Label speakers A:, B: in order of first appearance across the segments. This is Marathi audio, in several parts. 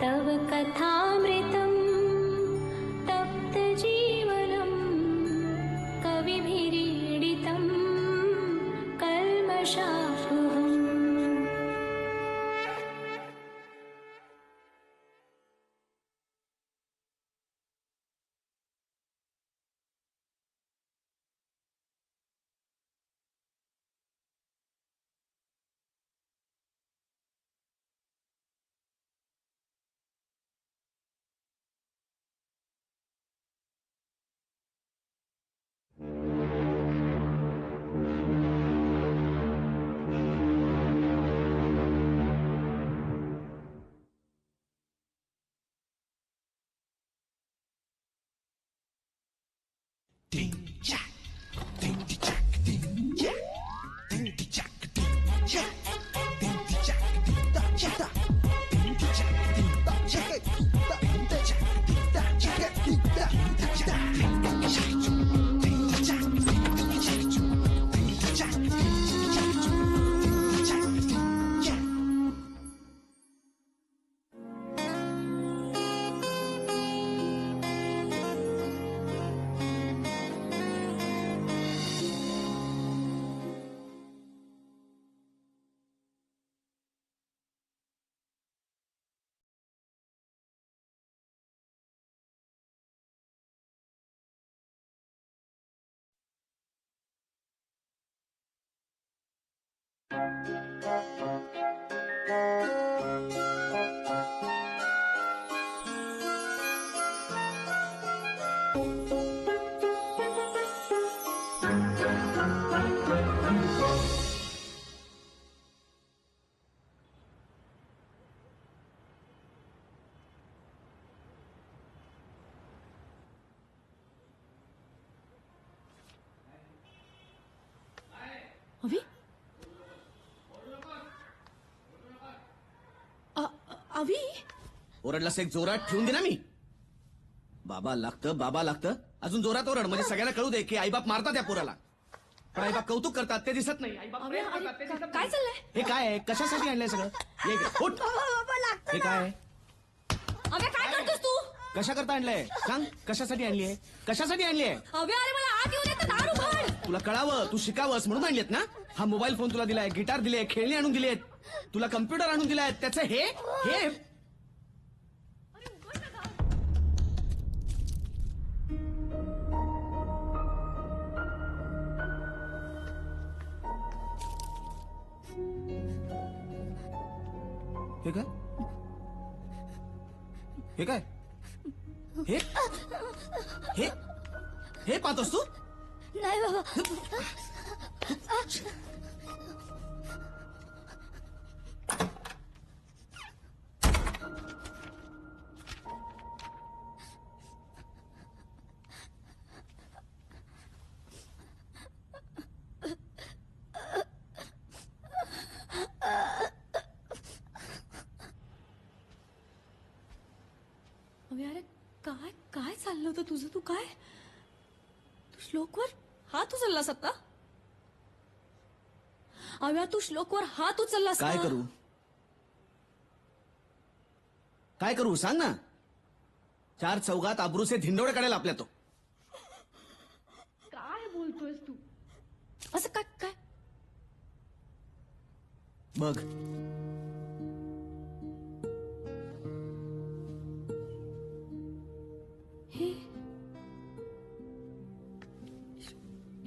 A: तव कथामृतं तप्तजीवनं कविभिरीडितं कल्मषापहम्।
B: अवी अवी
C: ओरडलास एक जोरात ठेवून दे ना मी. बाबा लागतं अजून जोरात ओरड म्हणजे सगळ्यांना कळू दे की आईबाप मारतात त्या पोराला. पण आईबाप कौतुक करतात ते दिसत नाही. आईबाप प्रेम करतात ते दिसत नाही.
B: काय चाललंय?
C: हे काय आहे? कशासाठी आणलंय सगळं? ये इकडे. उठ. हे काय आहे?
B: अव्या काय करतोस तू?
C: कशा करता आणलंय सांग. कशासाठी आणली आहे? कशासाठी आणली आहे?
B: अव्या अरे मला आत येऊ दे तर दार उघड.
C: तुला कळावं तू शिकावंस म्हणून आणलीत ना. हा मोबाईल फोन तुला दिलाय, गिटार दिले, खेळणी आणून दिलेत, तुला कम्प्युटर आणून दिलाय. त्याचं हे हे हे काय? हे काय? हे हे हे पाहतोस तू?
A: नाही बाबा.
B: अव्या अरे काय काय चाललं होतं तुझं? तू काय श्लोकवर हात उचललास आता? अव्या तू श्लोकवर हात उचललास का?
C: काय करू? काय करू सांग ना. चार चौघात आबरूचे धिंडोळे काढेल आपल्या तो.
B: काय बोलतोयस तू? असं काय काय?
C: बघ
B: हे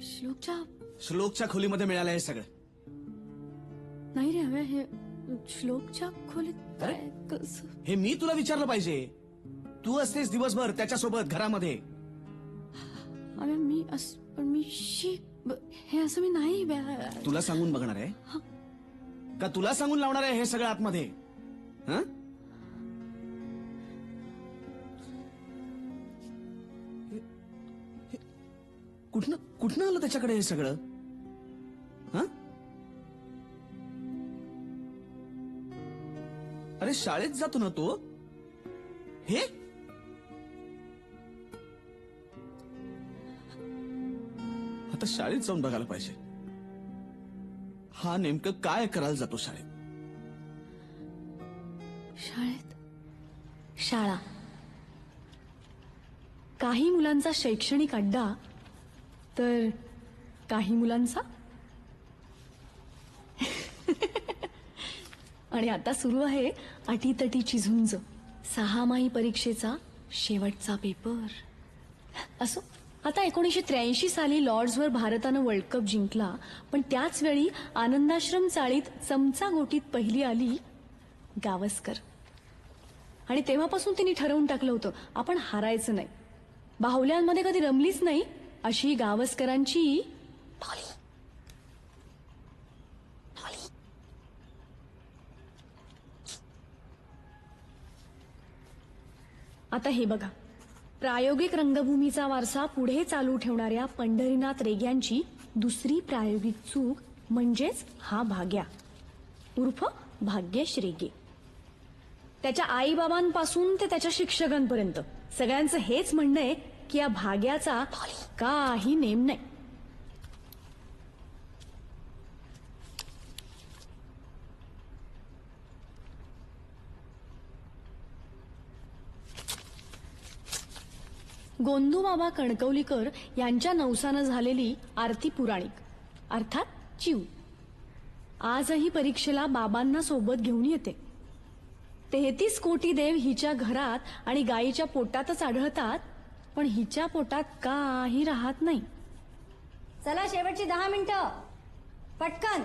B: श्लोकच्या
C: श्लोकच्या खोलीमध्ये मिळालं हे सगळं.
B: नाही रे हव्या हे श्लोकच्या खोलीत
C: अरे?
B: काय कसं?
C: हे मी तुला विचारलं पाहिजे. तू असतेस दिवसभर त्याच्यासोबत घरामध्ये.
B: अव्या मी पण मी हे असं मी नाही
C: तुला सांगून बघणार आहे का? तुला सांगून लावणार आहे हे सगळं आतमध्ये? हं? कुठनं आलं त्याच्याकडे हे सगळं? हं? अरे शाळेत जातो ना तो. हे आता शाळेत जाऊन बघायला पाहिजे. हा नेमकं काय करायला जातो शाळेत?
B: शाळेत शाळा. काही मुलांचा शैक्षणिक अड्डा तर काही मुलांचा आणि आता सुरू आहे अटीतटीची झुंज. 6 परीक्षेचा शेवटचा पेपर. असो, आता 1983 साली लॉर्ड्सवर भारतानं वर्ल्ड कप जिंकला, पण त्याच वेळी आनंदाश्रम चाळीत चमचा गोटीत पहिली आली गावस्कर. आणि तेव्हापासून तिने ठरवून टाकलं होतं आपण हारायचं नाही. बाहुल्यांमध्ये कधी रमलीच नाही अशी गावस्करांची डॉली. आता हे बघा, प्रायोगिक रंगभूमीचा वारसा पुढे चालू ठेवणाऱ्या पंढरीनाथ रेग्यांची दुसरी प्रायोगिक चूक म्हणजेच हा भाग्या उर्फ भाग्येश रेगे. त्याच्या आईबाबांपासून ते त्याच्या शिक्षकांपर्यंत सगळ्यांचं हेच म्हणणं आहे की या भाग्याचा काही नेम नाही. गोंदूबाबा कणकवलीकर यांच्या नवसानं झालेली आरती पुराणिक अर्थात चिव आजही परीक्षेला बाबांना सोबत घेऊन येते. 33 कोटी देव हिच्या घरात आणि गायीच्या पोटातच आढळतात, पण हिच्या पोटात काही राहत नाही.
A: चला शेवटची 10 मिनिटं पटकन.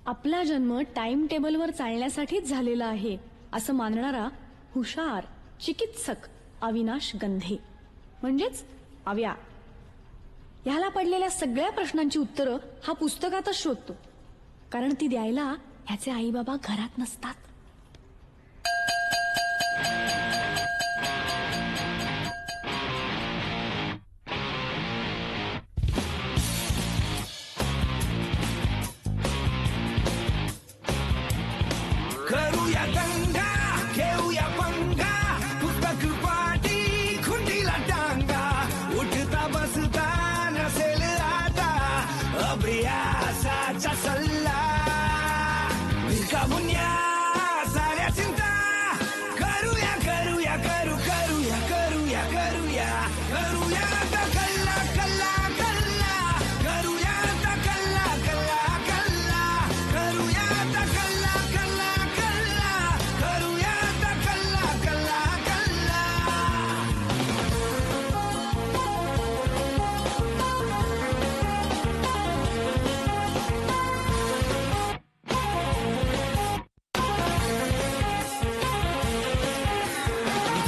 B: आपला जन्म टाइम टेबलवर चालण्यासाठीच झालेला आहे असं मानणारा हुशार चिकित्सक अविनाश गंधे म्हणजेच अव्या. ह्याला पडलेल्या सगळ्या प्रश्नांची उत्तरं हा पुस्तकातच शोधतो, कारण ती द्यायला ह्याचे आई बाबा घरात नसतात.
D: करूया दंगा घेऊया पंगा पुस्तक पाटी खुंडीला टांगा उठता बसता नसेल आता अभ्यासाचा सल्ला भिकामुन्या साऱ्या चिंता करूया करूया करू करूया करूया करूया करूया आता कल्ला कल्ला कल्ला करूया आता कल्ला कल्ला कल्ला करूया आता कल्ला कल्ला कल्ला करूया आता कल्ला कल्ला कल्ला.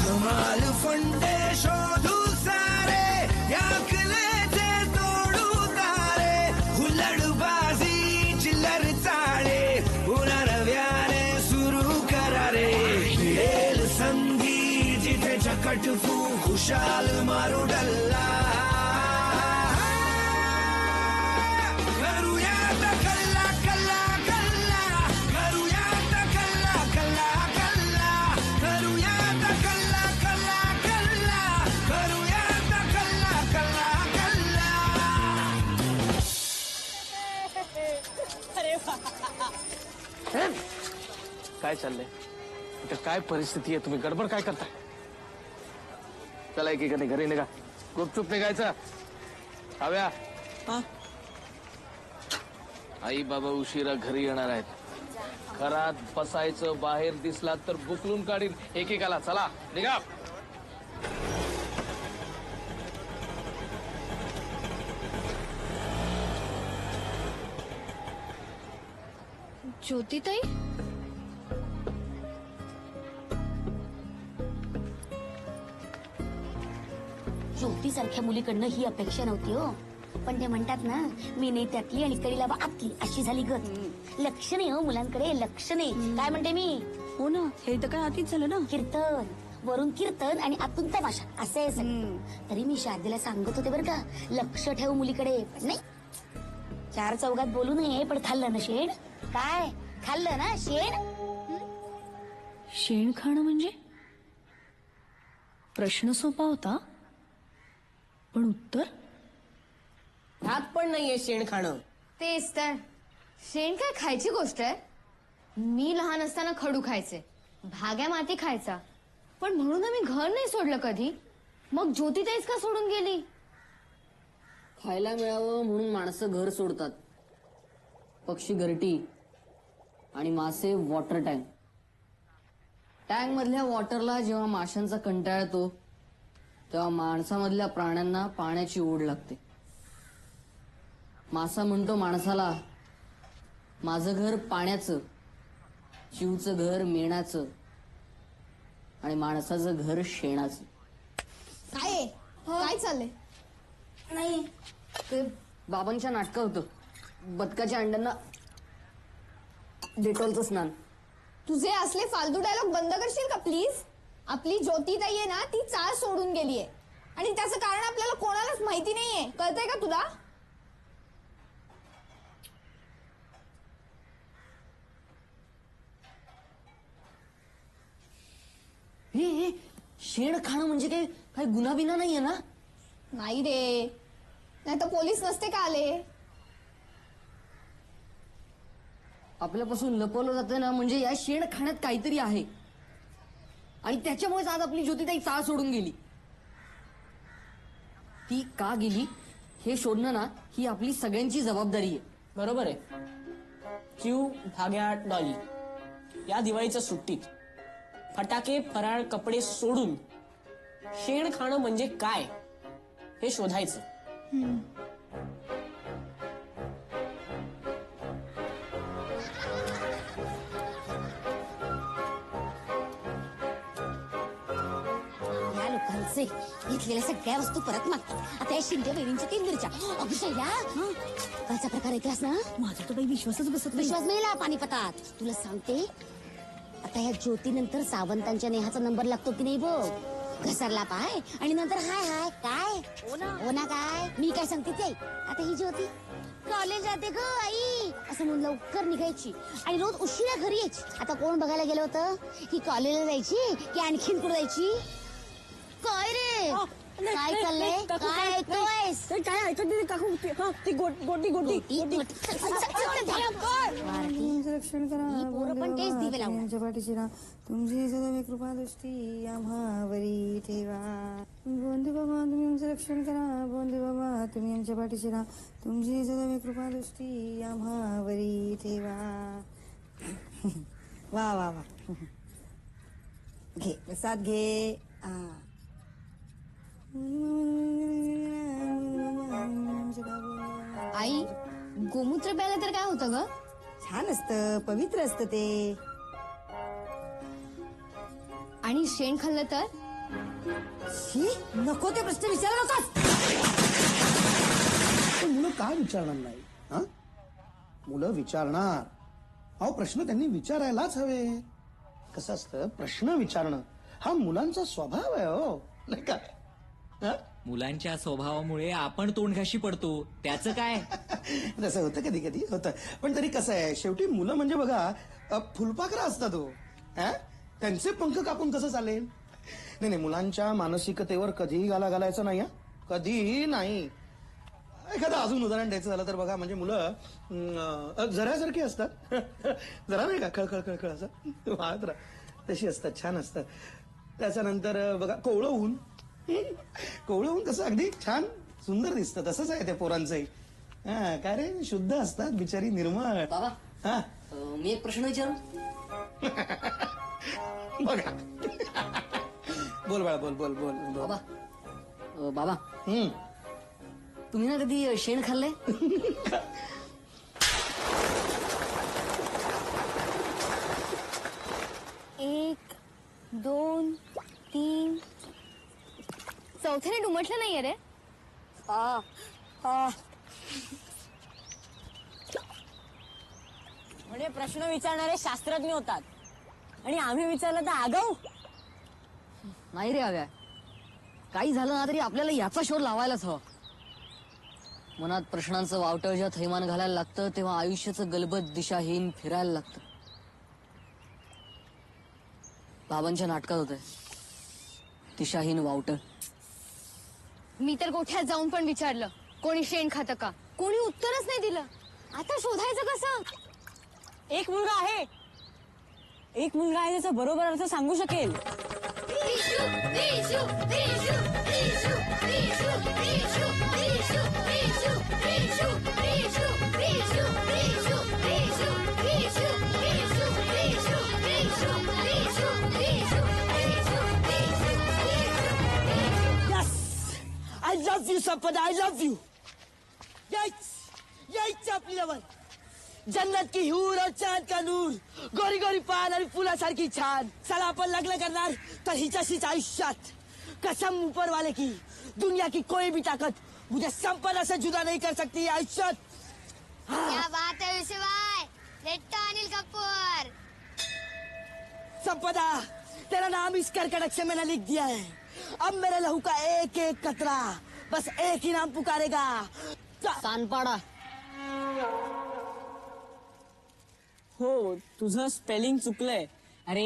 D: धमाल फंडे शोधू सारे याकलेचे तोडू तारे हुल्लडबाजी चिल्लर चाळे पुन्हा नव्याने सुरू करारे मिळेल संधी जिथे चकटफू खुशाल मारू डल्ला करूया आता कल्ला कल्ला कल्ला करूया आता कल्ला कल्ला कल्ला करूया आता कल्ला कल्ला कल्ला करूया आता कल्ला कल्ला कल्ला.
E: काय चाललंय इथं? काय परिस्थिती आहे? तुम्ही गडबड काय करताय? चला एकीकडे घरी निघा. गुपचूप निघायचं. हव्या आई बाबा उशिरा घरी येणार आहेत. घरात बसायचं, बाहेर दिसलात तर बुकलून काढीन एकेकाला. चला निघा.
B: ज्योतिताई,
A: ज्योतीसारख्या मुलीकडनं ही अपेक्षा नव्हती हो. पण ते म्हणतात ना, मी नाही त्यातली आणि करीला बा आतली, अशी झाली गत. लक्ष नाही हो मुलांकडे, लक्ष नाही. काय म्हणते मी?
B: हो ना, हे तर काय आधीच झालं ना.
A: कीर्तन वरून कीर्तन आणि आतून तमाशा असं आहे सगळं. तरी मी शारदेला सांगत होते बरं का, लक्ष ठेव मुलीकडे. पण नाही, 4 चौघात बोलू नये, पण खाल्लं ना शेण. काय खाल्लं ना शेण?
B: शेण खाणं म्हणजे? प्रश्न सोपा होता, पण उत्तर
F: हात पण नाहीये शेण खाणं.
G: तेच तर. शेण काय खायची गोष्ट आहे? मी लहान असताना खडू खायचे, भाग्या माती खायचा, पण म्हणून आम्ही घर नाही सोडलं कधी. मग ज्योतिताईच का सोडून गेली?
F: खायला मिळावं म्हणून माणसं घर सोडतात. पक्षी घरटी आणि मासे वॉटर टँक. टँक मधल्या वॉटरला जेव्हा माशांचा कंटाळा येतो तेव्हा माणसामधल्या प्राण्यांना पाण्याची ओढ लागते. मासा म्हणतो माणसाला, माझं घर पाण्याचं, चिवचं घर मेणाचं आणि माणसाचं घर शेणाचं.
G: काय काय चाललंय?
F: नाही, ते बाबांच्या नाटकं होतं. बदकाच्या अंड्यांना डेटॉलचं स्नान.
G: तुझे असले फालतू डायलॉग बंद करशील का प्लीज? आपली ज्योतिताई आहे ना, ती चाळ सोडून गेलीये आणि त्याचं कारण आपल्याला कोणालाच माहिती नाहीये. कळतंय का तुला?
F: हे शेण खाणं म्हणजे काही गुन्हा बिना नाहीये ना?
G: नाही रे, नाही तर पोलीस नसते का आले?
F: आपल्यापासून लपवलं जातं ना, म्हणजे या शेण खाण्यात काहीतरी आहे आणि त्याच्यामुळेच आज आपली ज्योतिताई चाळ सोडून गेली. ती का गेली हे शोधणं ना, ही आपली सगळ्यांची जबाबदारी आहे.
H: बरोबर आहे. चिव, भाग्या, डॉली या दिवाळीच्या सुट्टीत फटाके, फराळ, कपडे सोडून शेण खाणं म्हणजे काय हे शोधायचं.
A: या लोकांचे घेतलेल्या सगळ्या वस्तू परत मागतात. आता या शिंदे बहिणींच्या 3 मिरच्या. अगं शैल्या, कालचा प्रकार ऐकलास ना? माझा तो बाई विश्वासच बसत नाही. विश्वास नाही ला पानिपतात. तुला सांगते, आता या ज्योतीनंतर सावंतांच्या नेहाचा नंबर लागतो की नाही बघ. घसरला पाय आणि नंतर हाय हाय काय हो ना काय. मी काय सांगते ते, आता ही ज्योती कॉलेज जाते ग आई असं म्हणून लवकर निघायची आणि रोज उशिरा घरी यायची. आता कोण बघायला गेलं होतं? ही कॉलेजला जायची की आणखीन कुठं जायची? काय रे, काय चाललंय? काय ऐकतोयस?
I: काय ऐकत नाही काकू. ती गोटी रक्षण करा.
A: ही पोरं पण तेच दिवे लावणार.
I: आमच्या पाठीशी राहा. तुमची सदैव कृपा दृष्टी आम्हावरी ठेवा. बोंधू बाबा तुम्ही आमचं रक्षण करा. बोंधू बाबा तुम्ही आमच्या पाठीशी राहा. तुमची सदैव कृपा दृष्टी आम्हावरी ठेवा. वा वा वा. घे प्रसाद घे.
G: आई, गोमूत्र प्यायला तर काय होतं ग?
I: छान असतं, पवित्र असतं ते.
G: आणि शेण खाल्लं तर?
I: शी, नको ते प्रश्न विचारू नकोस.
J: पण मुलं काय विचारणार नाही? हा, मुलं विचारणार. अहो, प्रश्न त्यांनी विचारायलाच हवे. कसं असतं, प्रश्न विचारणं हा मुलांचा स्वभाव आहे. हो नाही का? हा?
K: मुलांच्या स्वभावामुळे आपण तोंडघाशी पडतो, त्याचं काय?
J: तसं होतं, कधी कधी होतं. पण तरी कसं आहे, शेवटी मुलं म्हणजे बघा फुलपाखरं असतात. हो, हा? त्यांचे पंख कापून कसं चालेल? नाही नाही, मुलांच्या मानसिकतेवर कधीही घालायचं नाही. कधीही नाही. एखादं अजून उदाहरण द्यायचं झालं तर बघा, म्हणजे मुलं जरासारखी असतात. जरा नाही का, खळखळ खळखळ असं वाहत राहा, तशी असतात, छान असतात. त्याच्यानंतर बघा, कोवळं ऊन. कोवळं ऊन कसं अगदी छान सुंदर दिसतं. तसंच आहे त्या पोरांचंही. हा, काय रे, शुद्ध असतात बिचारी, निर्मळ.
F: बाबा,
J: हा,
F: मी एक प्रश्न विचारू?
J: बघा. बोल बाळा, बोल बोल बोल बोल.
F: बाबा, बाबा
J: हम्म.
F: तुम्ही ना कधी शेण खाल्लंय?
G: 1, 2, 3. चौथ्याने डुमटलं नाहीये रे.
I: म्हणजे प्रश्न विचारणारे शास्त्रज्ञ होतात आणि आम्ही विचारलं तर आगाऊ.
F: नाही रे हव्या, काही झालं ना तरी आपल्याला याचा शोध लावायलाच हवा. मनात प्रश्नांचं वावटं जेव्हा थैमान घालायला लागतं तेव्हा आयुष्याचं गलबत दिशाहीन फिरायला लागतं. बाबांच्या नाटकात होतंय दिशाहीन वावटं.
G: मी तर गोठ्यात जाऊन पण विचारलं कोणी शेण खातं का, कोणी उत्तरच नाही दिलं. आता शोधायचं कसं?
I: एक मुलगा आहे, त्याचा बरोबर अर्थ सांगू शकेल.
F: I love you Sampada, I love you. यायच आपली लवण. जन्नत की हूर और चांद का नूर, गोरी गोरी पान आणि फुलासारखी छान. चला आपण लग्न करणार तर हिच्याशीच आयुष्यात. कसम ऊपर वाले की, दुनिया की कोई भी ताकत मुझे संपदा से जुदा नहीं कर सकती आयुष्यात.
G: क्या बात है विशुभाई, रेट्टा अनिल कपूर.
F: संपदा, तेरा नाम इस कर्कट अक्षर मैंने लिख दिया है. अब मेरे लहू का एक एक कतरा बस एक ही नाम पुकारेगा.
H: सानपाडा. हो, तुझं स्पेलिंग चुकलंय. अरे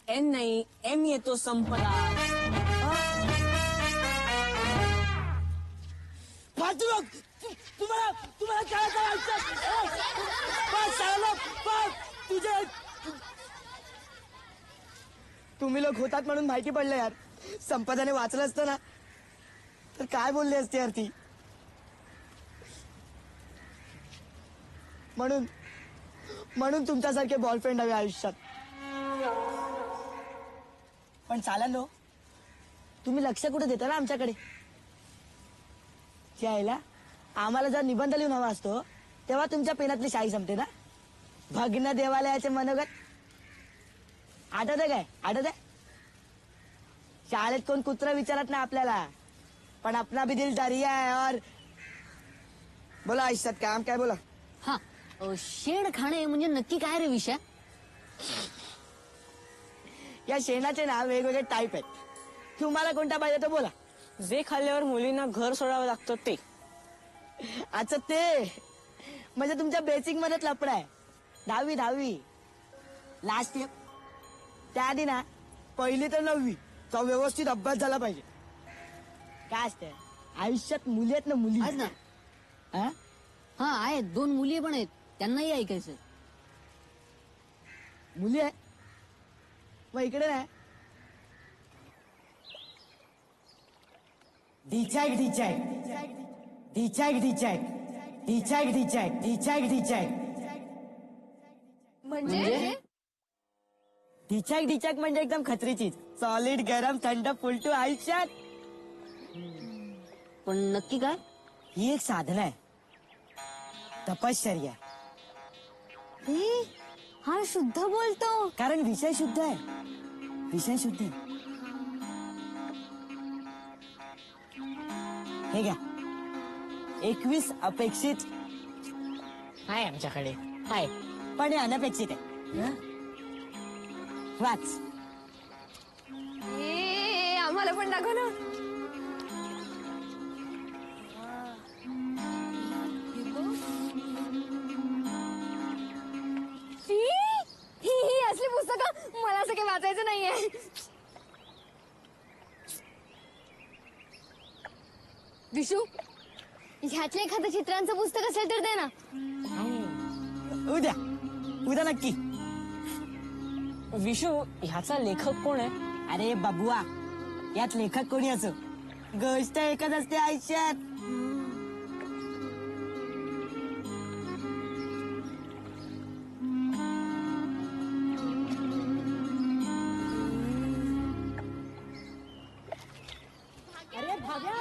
H: एन नाही, एम येतो संपदा.
F: फालतू लोग, तुम्हाला काय करायचं? तुझे तुम्ही लोक होतात म्हणून माहिती पडलं यार. संपदाने वाचलं असतं ना तर काय बोलली असते यार ती. म्हणून तुमच्यासारखे बॉयफ्रेंड हवे आयुष्यात. पण चालेल नो, तुम्ही लक्ष कुठे देता ना आमच्याकडे. यायला आम्हाला जर निबंध लिहून हवा असतो तेव्हा तुमच्या पेनातली शाई संपते ना. भग्न देवालयाचे मनोगत आठवत काय? आठवत आहे? शाळेत कोण कुत्र विचारत नाही आपल्याला, पण अपना भी दिल दरिया है. और बोला आयुष्यात काम काय बोला. हा, शेण खाणे म्हणजे नक्की काय रे विषय? या शेणाचे ना वेगवेगळे टाईप आहेत. तुम्हाला कोणता पाहिजे तो बोला.
H: जे खाल्ल्यावर मुलींना घर सोडावं लागतं ते.
F: अच्छा, ते म्हणजे तुमच्या बेसिक मध्ये लपडा आहे. 10वी लास्ट इयर. त्याआधी ना 1ली ते 9वी चा व्यवस्थित अभ्यास झाला पाहिजे. काय असतं आयुष्यात मुली आहेत ना, मुली आहेत ना.
L: हा आहेत, 2 मुली पण आहेत, त्यांनाही ऐकायचं.
F: मुली आहे मग इकडे नाही. डिचॅक डिचॅक डिचॅक डिचॅक डिचॅक डिचॅक डिचॅक डिचॅक
G: म्हणजे
F: डिचॅक डिचॅक म्हणजे एकदम खतरी चीज. सॉलिड, गरम, थंड, फुलटू आयुष्यात.
L: पण नक्की काय?
F: ही एक साधना आहे, तपश्चर्या.
G: हा शुद्ध बोलतो.
F: कारण विषय शुद्ध आहे. विषय शुद्ध आहे. हे घ्या, 21 अपेक्षित आहे आमच्याकडे. आहे पण हे अनपेक्षित आहे. वाच.
G: आम्हाला पण दाखव ना. ही असली पुस्तकं मला असं काही वाचायचं नाहीये. विशू, ह्यातलं एखादं चित्रांचं पुस्तक असेल तर दे ना.
F: उद्या नक्की.
H: विशू, ह्याचा लेखक कोण आहे?
F: अरे बाबुआ, यात लेखक कोणी असो, गोष्ट एकच असते आयुष्यात. अरे भाग्या,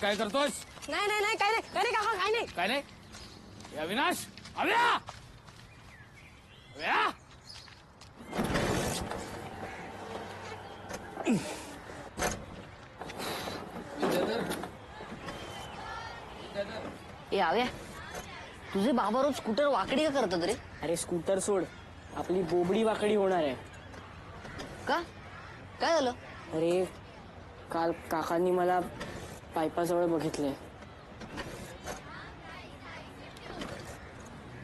E: काय करतोस?
H: नाही नाही नाही काय नाही काय नाही काका काय नाही.
E: काय नाही? ए, अविनाश, अव्या! अव्या!
F: ए आव्या तुझे बाबा रोज स्कूटर वाकडी का करतात रे?
H: अरे स्कूटर सोड, आपली बोबडी वाकडी होणार आहे.
F: का काय झालं?
H: अरे काल काकांनी मला पाईपाजवळ बघितलंय.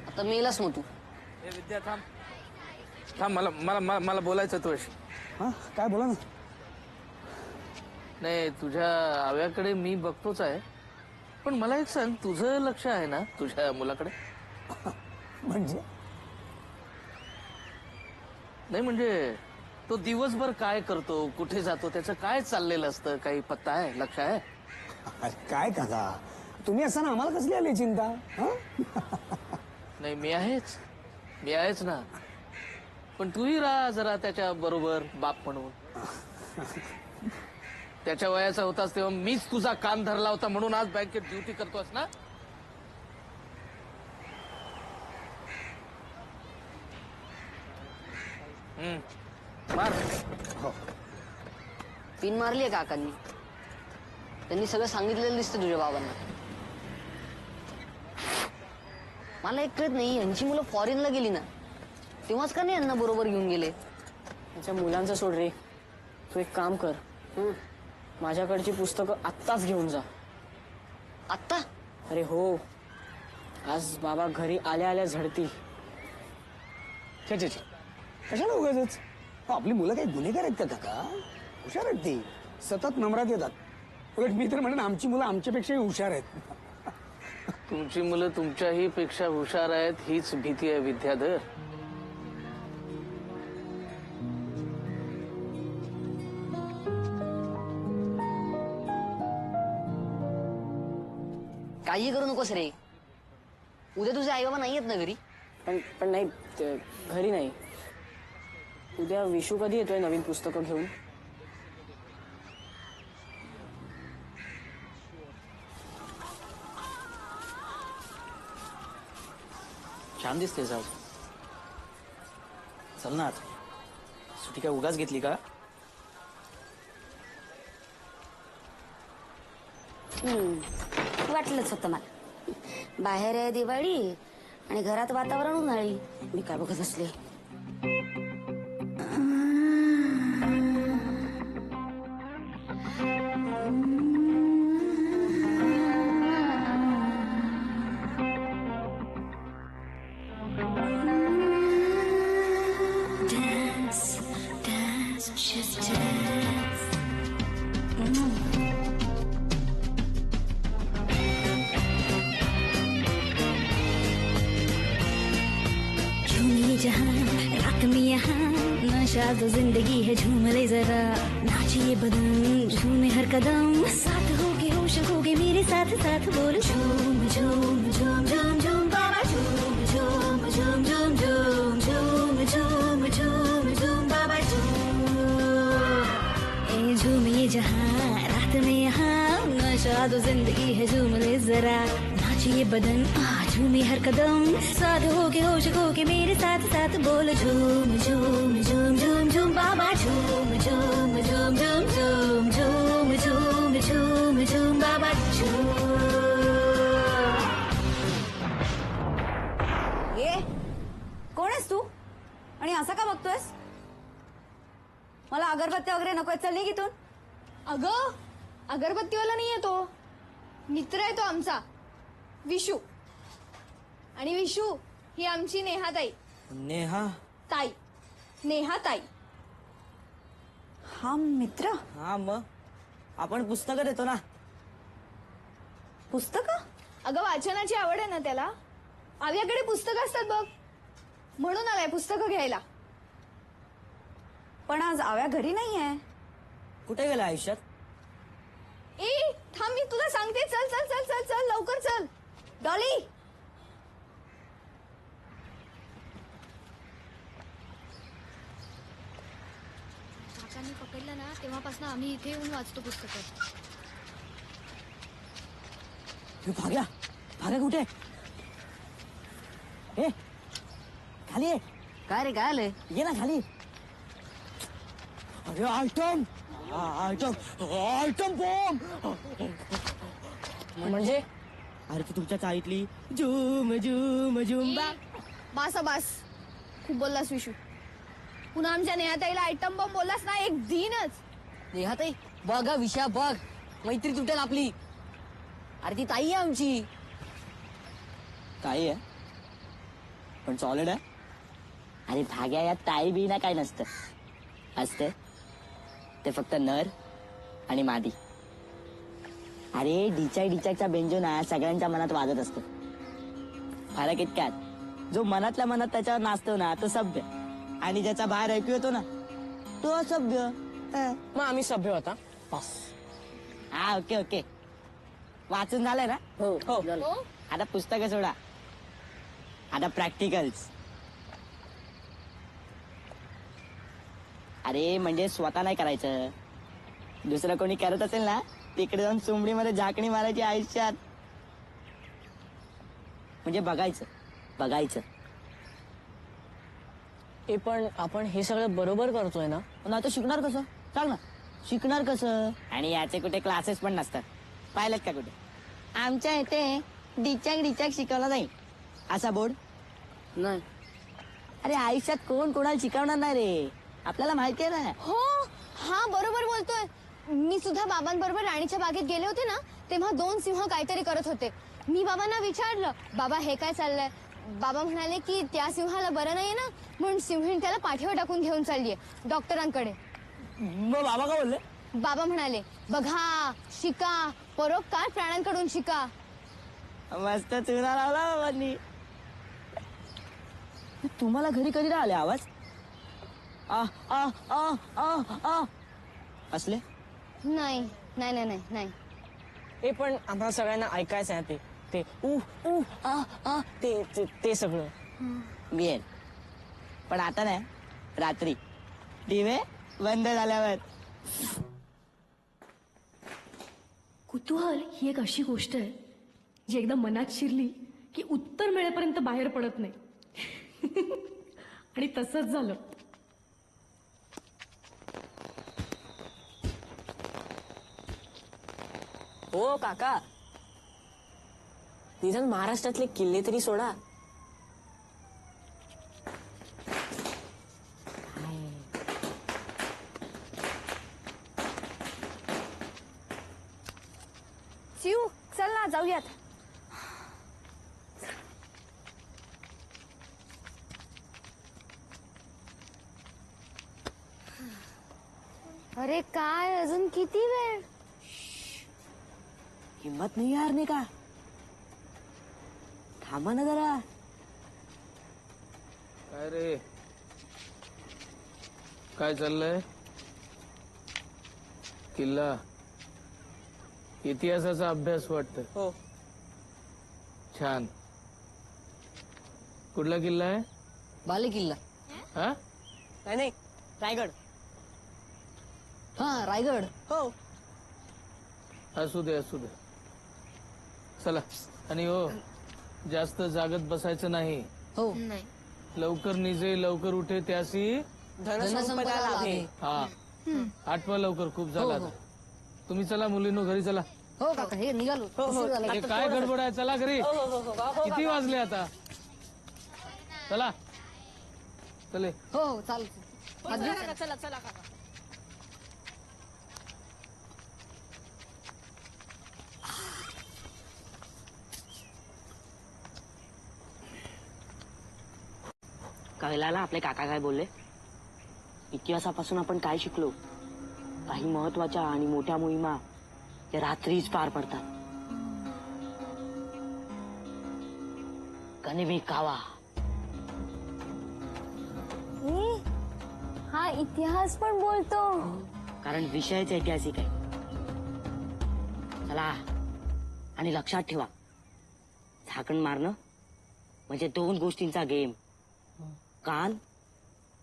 F: आता मेलास मग तू.
E: ए, विद्या थांब थांब, मला मला मला मला बोलायचं तुझ्याशी.
J: हा काय बोला ना.
E: नाही, तुझ्या आव्याकडे मी बघतोच आहे, पण मला एक सांग, तुझं लक्ष आहे ना तुझ्या मुलाकडे?
J: म्हणजे
E: नाही म्हणजे तो दिवसभर काय करतो, कुठे जातो, त्याचं काय चाललेलं असतं, काही पत्ता आहे, लक्ष आहे?
J: अरे काय काका तुम्ही असताना आम्हाला कसली आली चिंता? हा?
E: नाही, मी आहेच ना, पण तूही राहा जरा त्याच्या बरोबर बाप म्हणून. त्याच्या वयाचा होतास तेव्हा मीच तुझा कान धरला होता, म्हणून आज बँकेत ड्युटी करतोस ना. मार.
F: पिन मारलीये काकांनी. त्यांनी सगळं सांगितलेलं दिसतं तुझ्या बाबांना. मला एक कळत नाही, यांची मुलं फॉरेनला गेली ना तेव्हाच का नाही यांना बरोबर घेऊन गेले?
H: त्याच्या मुलांचं सोड रे, तू एक काम कर, माझ्याकडची पुस्तकं आत्ताच घेऊन जा.
F: आत्ता?
H: अरे हो, आज बाबा घरी आल्या आल्या झडतील.
J: छे छे छे, कशाला उगाच? आपली मुलं काही गुन्हेगार आहेत का काका? हुशार आहेत ती, सतत नम्रात येतात. उलट मी तर म्हणेन आमची मुलं आमच्यापेक्षाही हुशार आहेत.
E: तुमची मुलं तुमच्याही पेक्षा हुशार आहेत, हीच भीती आहे विद्याधर.
F: काही करू नकोस रे, उद्या तुझे आई बाबा नाही येत ना घरी.
H: पण नाही, घरी नाही. उद्या विशू कधी येतोय नवीन पुस्तकं घेऊन?
K: छान दिसते जाऊ. चल ना आता, सुट्टी काय उगाच घेतली का?
A: वाटलंच होतं मला. बाहेर आहे दिवाळी आणि घरात वातावरण उन्हाळी. मी काय बघत असले.
B: तो जिंदगी है झूम ले जरा, नाचिए बदन झूमे हर कदम, साथ होगे होश होगे मेरे साथ साथ बोलो झूम झूम झूम झूम झूम बाबा झूम झूम झूम झूम झूम झूम झूम झूम झूम बाबा झूम. ए झूमिए जहाँ रात में यहाँ, नशा तो जिंदगी है झूम ले जरा, नाचिए बदन झूमे हर कदम, साथ होके होश होके मेरे साथ साथ बोलो झूम झूम झूम झूम झूम बाबा झूम झूम झूम झूम झूम झूम झूम झूम झूम बाबा झूम.
I: ये कोण आहेस तू आणि असा का बघतोयस? मला अगरबत्ती वगैरे नकोय, चल निघ इथून.
G: अगं अगरबत्तीवाला नाहीये तो, मित्र आहे तो आमचा विशू. आणि विशू ही आमची नेहाताई.
K: नेहा?
G: ताई, नेहाताई.
I: हा मित्र?
K: हा मग आपण पुस्तकं देतो ना.
I: पुस्तकं?
G: अगं वाचनाची आवड आहे ना त्याला. आव्याकडे पुस्तकं असतात बघ, म्हणून आलाय पुस्तकं घ्यायला.
I: पण आज आव्या घरी नाहीये.
K: कुठे गेला आयुष्यात?
G: ए थांब, मी तुला सांगते. चल चल चल चल चल लवकर चल. डॉली
B: काकांनी पकडलं ना तेव्हापासून आम्ही इथे येऊन वाचतो पुस्तकं.
L: भाग्या भाग्या कुठे ए खाली ये. काय रे काय आलंय ये ना खाली. अरे आयटम आयटम आयटम बॉम्ब.
H: म्हणजे
L: अरे ती तुमच्या चाळीतली झुम झुम झुंबा.
G: बास खूप बोललास विशू. पुन्हा आमच्या नेहाताईला आयटम बॉम्ब बोललास ना एक दिनच.
L: नेहाताई बघ विषया बघ मैत्री तुटेल आपली. अरे ती ताई आहे आमची. ताई आहे पण सॉलिड आहे. अरे भाग्या या ताई बी ना काय नसतं असते ते फक्त नर आणि मादी. अरे डिचाकचा बेंजो ना सगळ्यांच्या मनात वाजत असतो. फरक इतक्यात जो मनातल्या मनात त्याच्यावर नाचतो ना तो सभ्य आणि ज्याचा बाहेर ऐकू येतो ना तो असभ्य.
H: मग आम्ही सभ्य होता बस.
L: हा ओके ओके वाचून झालंय ना.
H: हो हो
L: आता पुस्तकं सोडा आता प्रॅक्टिकल्स. अरे म्हणजे स्वतः नाही करायचं दुसरं कोणी करत असेल ना तिकडे जाऊन चुंबडीमध्ये झाकणी मारायची आयुष्यात. म्हणजे बघायचं.
H: हे पण आपण हे सगळं बरोबर करतोय ना.
L: पण आता शिकणार कसं सांग ना. शिकणार कसं. आणि याचे कुठे क्लासेस पण नसतात पाहिलेत का कुठे. आमच्या इथे डिचाक शिकवला जाईल असा बोर्ड नाही. अरे आयुष्यात कोण कोणाला शिकवणार नाही रे आपल्याला माहिती आहे ना.
G: हो हा बरोबर बोलतोय. मी सुद्धा बाबांबरोबर राणीच्या बागेत गेले होते ना तेव्हा 2 सिंह काहीतरी करत होते. मी बाबांना विचारलं बाबा हे काय चाललंय. बाबा म्हणाले की त्या सिंहाला बरं नाहीये ना म्हणून सिंहीण त्याला पाठीवर टाकून घेऊन चाललीये डॉक्टरांकडे.
L: मग बाबा का बोलले.
G: बाबा म्हणाले बघा शिका परोपकार प्राण्यांकडून शिका.
L: मस्त चुना लावला बाबांनी. तुम्हाला घरी कधी राहिले आवाज आ आ आ आ आ असले
G: नाही नाही नाही नाही नाही.
H: हे पण आम्हाला सगळ्यांना ऐकायचं आहे ते उ उ आ आ ते सगळं.
L: बियर पण आता नाही रात्री दिवे बंद झाल्यावर.
B: कुतूहल ही एक अशी गोष्ट आहे जी एकदा मनात शिरली की उत्तर मिळेपर्यंत बाहेर पडत नाही. आणि तसंच झालं.
H: हो काका निदान महाराष्ट्रातले किल्ले तरी सोडा.
G: शिव चल ना जाऊयात. अरे काय अजून किती वेळ.
L: हिम्मत नाही हारने का. थांबा ना जरा.
E: काय रे काय चाललंय. किल्ला इतिहासाचा अभ्यास वाटतं.
H: हो
E: छान. कुठला किल्ला आहे.
L: बाले किल्ला.
E: हा
H: नाही रायगड.
L: हा रायगड.
H: हो
E: असू दे चला. आणि हो जास्त जागत बसायचं नाही.
L: हो
E: लवकर निजे लवकर उठे त्यासी
H: धनसंपदा लाभे.
E: हा आठवा लवकर खूप झाला आता. तुम्ही चला मुलींनो घरी चला.
L: हो काका हे निघालो. उशीर झाला.
E: हे काय गडबड आहे चला घरी. किती वाजले आता. चला चले.
L: हो हो चालेल.
H: चला चला काका.
L: कैलाला आपले काका काय बोलले. इतिहासापासून आपण काय शिकलो. काही महत्वाच्या आणि मोठ्या मोहिमा त्या रात्रीच पार पडतात. कनिवी कावा.
G: हा इतिहास पण बोलतो.
L: कारण विषयच ऐतिहासिक आहे. चला आणि लक्षात ठेवा झाकण मारणं म्हणजे 2 गोष्टींचा गेम. कान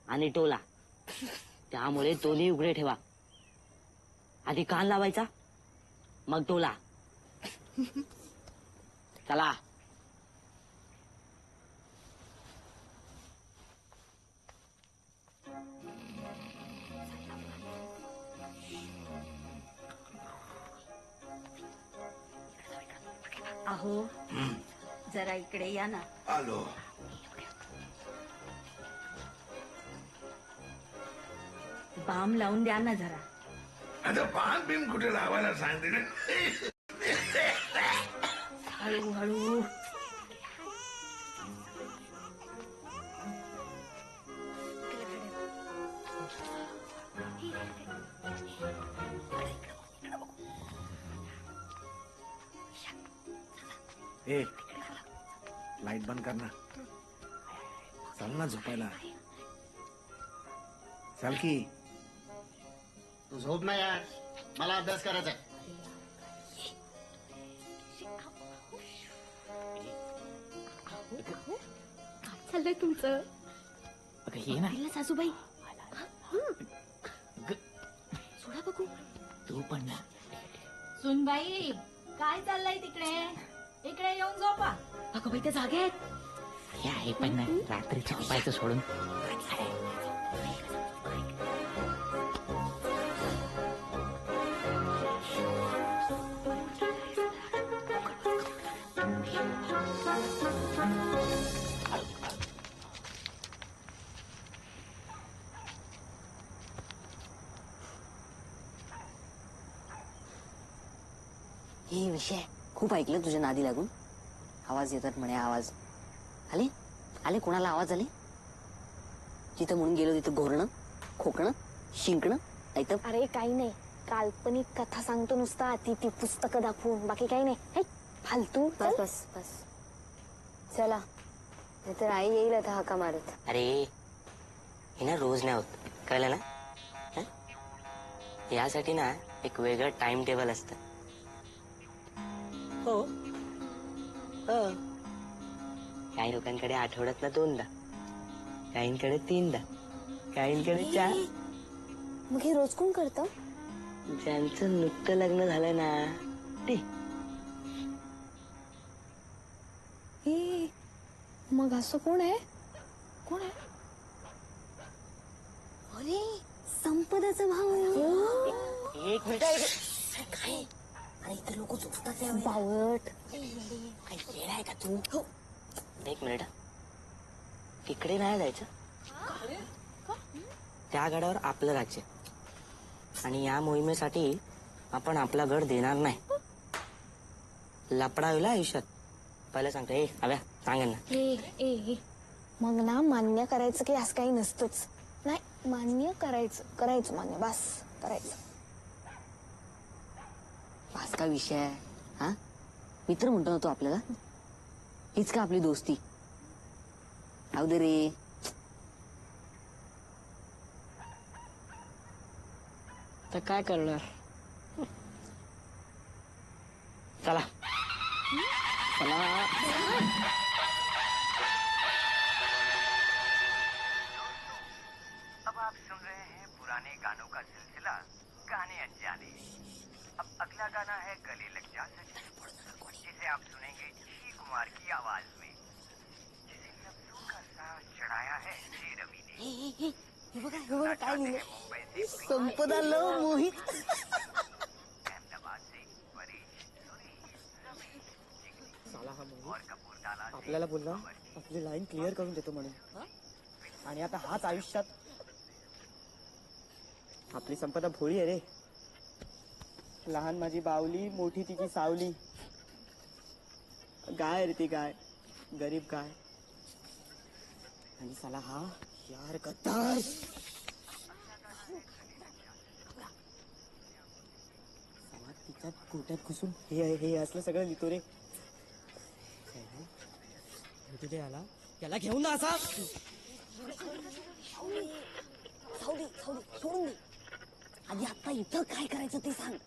L: आणि टोला. त्यामुळे दोन्ही उघडे ठेवा. आधी कान लावायचा मग टोला. चला.
A: अहो जरा इकडे या ना.
D: आलो.
A: बाम लावून द्या ना जरा.
D: आता पान बिन कुठे लावायला सांगते.
A: हळूहळू.
E: ए लाईट बंद कर ना. चल ना झोपायला. चल की.
J: तू झोप ना यार, मला अभ्यास करायचा आहे.
B: चाललंय तुमचं?
L: ये ना.
B: सासूबाई सोडा बघू.
L: तू पण ना.
A: सुनबाई काय चाललंय तिकडे? इकडे येऊन झोपा.
B: अगं बाई त्या जागे आहेत.
L: हे आहे पण ना रात्री झोपायचं सोडून. हे विषय खूप ऐकलं तुझ्या नादी लागून. आवाज येतात म्हणे. आवाज आले आले. कोणाला आवाज आले? जिथं म्हणून गेलो तिथं घोरणं, खोकणं, शिंकणं ऐकतं.
G: अरे काही नाही, काल्पनिक कथा सांगतो नुसता. ती पुस्तकं दाखवून, बाकी काही नाही. हे फालतू. बस बस बस चला, नाहीतर आई येईल आता हाका मारत.
L: अरे हे ना रोज नाही होत, कळलं ना? हं? यासाठी ना एक वेगळं टाइम टेबल असतं. हो हो. काही लोकांकडे आठवड्यात ना 2दा, काहींकडे 3दा, काहींकडे 4.
G: मग हे रोज कोण करतं?
L: ज्यांचं नुकतं लग्न झालं ना ते.
G: हे मग असं कोण आहे? कोण आहे? अरे संपदाचा भाऊ.
L: एक मिनिट. काय? अरे इथे लोक झोपतात.
G: बावट.
L: काय येड आहे का तू? एक मिनिट. तिकडे नाही जायचं. त्या गडावर आपलं राज्य आणि या मोहिमेसाठी आपण आपला गड देणार नाही. लपडा होईल आयुष्यात. पहिलं सांगतो. ए हव्या सांगेल ना.
G: ए मग ना मान्य करायचं की असं काही नसतंच. नाही मान्य करायचं मान्य. बस करायचं.
L: पास का विषय आहे हा? मित्र म्हणतो ना तो आपल्याला. हीच का आपली दोस्ती? राहू दे रे. तर काय करणार? चला चला.
M: अब आप सुन रहे हैं पुराने गानों का सिलसिला गाने अनजाने. अब अगला गाना है गले लग जा सजन, जिसे आप सुनेंगे जी कुमार की आवाज में, जिसे लफ्जों का साथ चढ़ाया है जे रवि ने.
L: हे बघा काय लिहिलं.
M: मुंबई से
L: संपदा लव मोहित.
M: अहमदाबाद से परेश, सुरेश, रमेश, जिगनी और कपूरथला से
L: आपल्याला बोलला आपली लाईन क्लिअर करून देतो म्हणून. आणि आता हाच आयुष्यात आपली संपदा भोळी आहे रे. लहान माझी बावली, मोठी तिची सावली. गाय रे ती गाय, गरीब गाय. आणि साला हा यार गद्दार. साला तिच्या गोट्यात घुसून हे असलं सगळं लिहितो रे. कुठे आला? त्याला घेऊन ना असा. सोडून दे. आधी आता इथं काय करायचं ते सांग.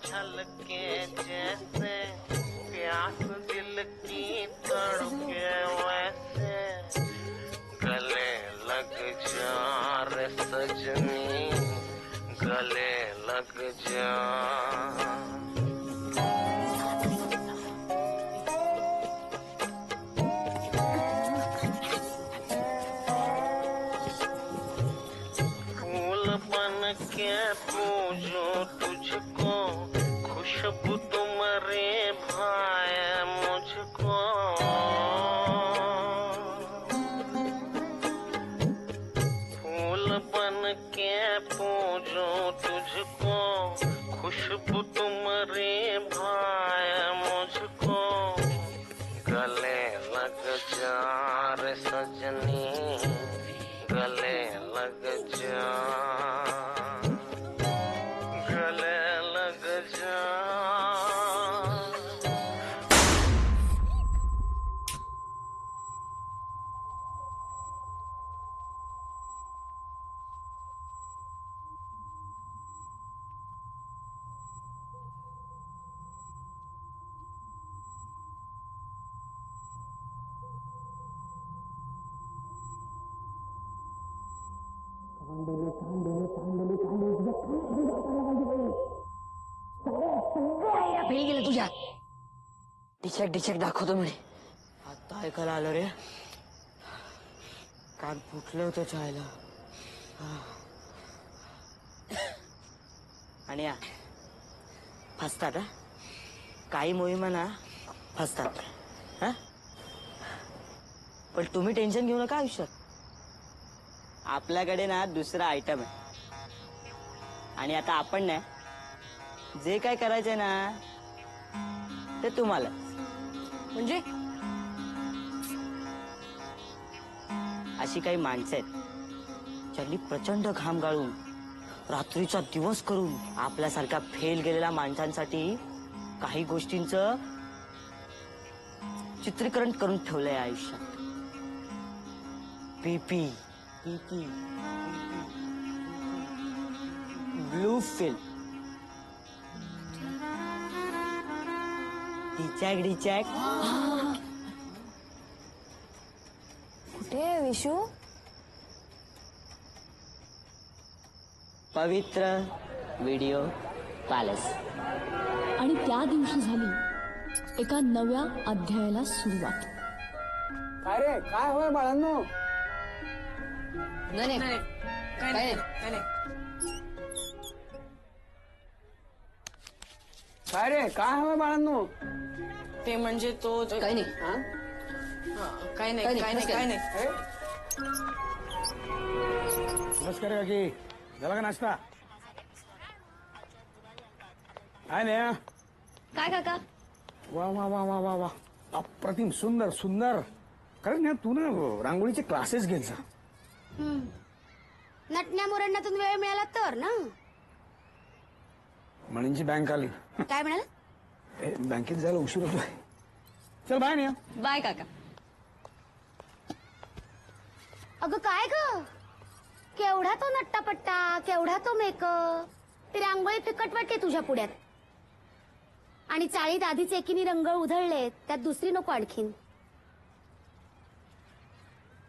E: छलके जैसे प्यास दिल की तड़के वैसे गले लग जा रे सजनी गले लग जा के पूजो तुझको खुशबू तुम्हारे भाई मुझको फूल बन के पूजो तुझको खुशबू तुम्हारे भाई मुझको गले लग जा रे सजनी गले लग जा
L: फेल गेलं तुझ्या डिचक दाखवतो म्हणे आता ऐकायला आलं रे कान फुटलं होतं चायला आणि या फसतात हा काही मोहिमा ना फसतात हा पण तुम्ही टेन्शन घेऊ नका आयुष्यात आपल्याकडे ना दुसरा आयटम आहे आणि आता आपण ना जे काय करायचंय ना ते तुम्हाला म्हणजे अशी काही माणसं आहेत ज्यांनी प्रचंड घाम गाळून रात्रीचा दिवस करून आपल्यासारख्या फेल गेलेल्या माणसांसाठी काही गोष्टींचं चित्रीकरण करून ठेवलंय आयुष्यात पीपी पीपी ब्लू फिल्म डिचॅक
G: कुठे आहे विशू?
L: पवित्र व्हिडिओ पॅलेस.
B: आणि त्या दिवशी झाली एका नव्या अध्यायाला सुरुवात.
N: काय रे काय होय बाळांनो?
F: नाही
N: काय रे काय होय बाळांनो?
H: ते म्हणजे तो
F: काही नाही
H: काय नाही
N: नमस्कार काकी झाला का नाश्ता? काय नाही
G: काय काका?
N: वा वा वा वा वा वा अप्रतिम सुंदर सुंदर. कारण ना तू ना रांगोळीचे क्लासेस घेत जा.
A: नटण्या मोरण्यातून वेळ मिळाला तर ना.
N: म्हणींची बँक आली.
A: काय म्हणाल?
N: बँकेत जायला उशीर होतोय. चल बाय नाही.
G: बाय काका.
A: अगं काय ग, केवढा तो नट्टापट्टा, केवढा तो मेकअप. ती रांगोळी फिकट वाटते तुझ्या पुढ्यात. आणि चाळीत आधीच एकीने रंग उधळले, त्यात दुसरी नको आणखीन.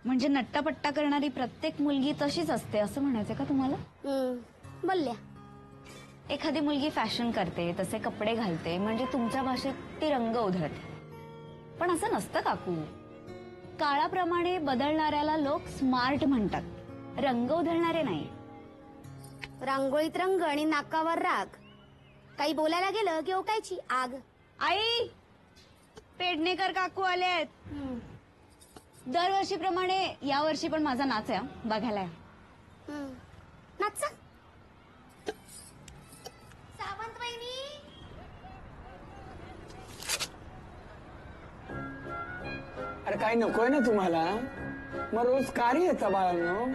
G: म्हणजे नट्टापट्टा करणारी प्रत्येक मुलगी तशीच असते असं म्हणायचं का तुम्हाला?
A: बोलल्या.
G: एखादी मुलगी फॅशन करते, तसे कपडे घालते, म्हणजे तुमच्या भाषेत ती रंग उधळते. पण असं नसतं काकू. काळाप्रमाणे बदलणाऱ्याला लोक स्मार्ट म्हणतात, रंग उधळणारे नाही.
A: रांगोळीत रंग आणि नाकावर राग. काही बोलायला गेलं की ओकायची आग.
G: आई, पेडणेकर काकू आले आहेत. दरवर्षीप्रमाणे यावर्षी पण माझा नाच आहे, बघायला.
A: नाच. सावंत वहिनी.
N: अरे काही नकोय ना तुम्हाला? मग रोज कार्य येतं बाळांनो.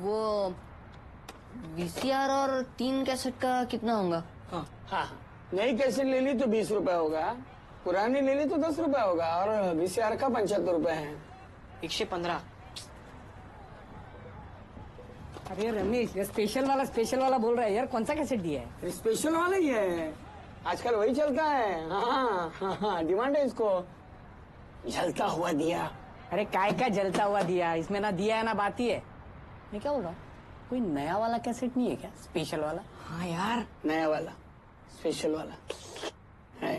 F: वो VCR और 3 कैसेट का कितना होगा?
N: हाँ नई कैसेट ले ली तो 20 रुपए होगा, पुरानी ले ली तो 10 रुपए होगा और VCR का 75 रुपए है.
L: 115. अरे रमेश, ये स्पेशल वाला बोल रहा है यार. कौन सा कैसेट दिया है?
N: स्पेशल वाला ही है. आजकल वही चलता है. हाँ, डिमांड है इसको. जलता हुआ दिया.
L: अरे काय जलता हुआ दिया, इसमें ना दिया है ना बाती है. मैं क्या बोल रहा हूँ, कोई नया वाला कैसेट नहीं है क्या, स्पेशल वाला?
N: हाँ यार, नया वाला स्पेशल वाला है.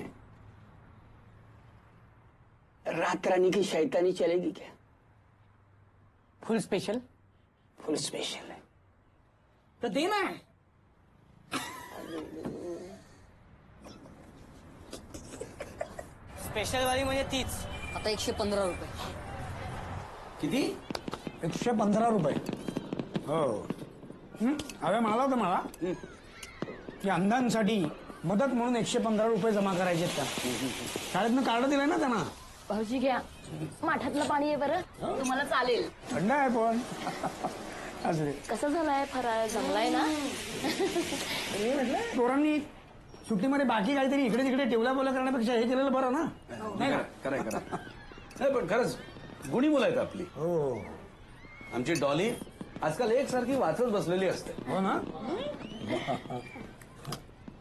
N: रात रानी की शैतानी चलेगी क्या?
L: फुल स्पेशल.
N: फुल स्पेशल है.
L: तो देना है.
H: स्पेशल वाली म्हणजे तीच.
F: आता 115 रुपये.
N: किती? 115 रुपये. हो. अरे मला की अंधांसाठी मदत म्हणून 115 रुपये जमा करायचे त्या. शाळेतनं कार्ड दिलंय ना त्यांना.
B: भाऊजी घ्या, माठातलं पाणी आहे बरं, तुम्हाला चालेल.
N: थंड आहे पण. असं
B: कसं झालाय फराळ, जमलाय ना?
N: पोरांनी सुट्टीमध्ये बाकी काहीतरी इकडे तिकडे टेवल्या बोला करण्यापेक्षा हे केलेलं बरं ना. नाही का?
O: खरंय नाही पण खरंच गुणी मुलं आहेत आपली.
N: हो.
O: आमची डॉली आजकाल एकसारखी वाचत बसलेली असते.
N: हो ना.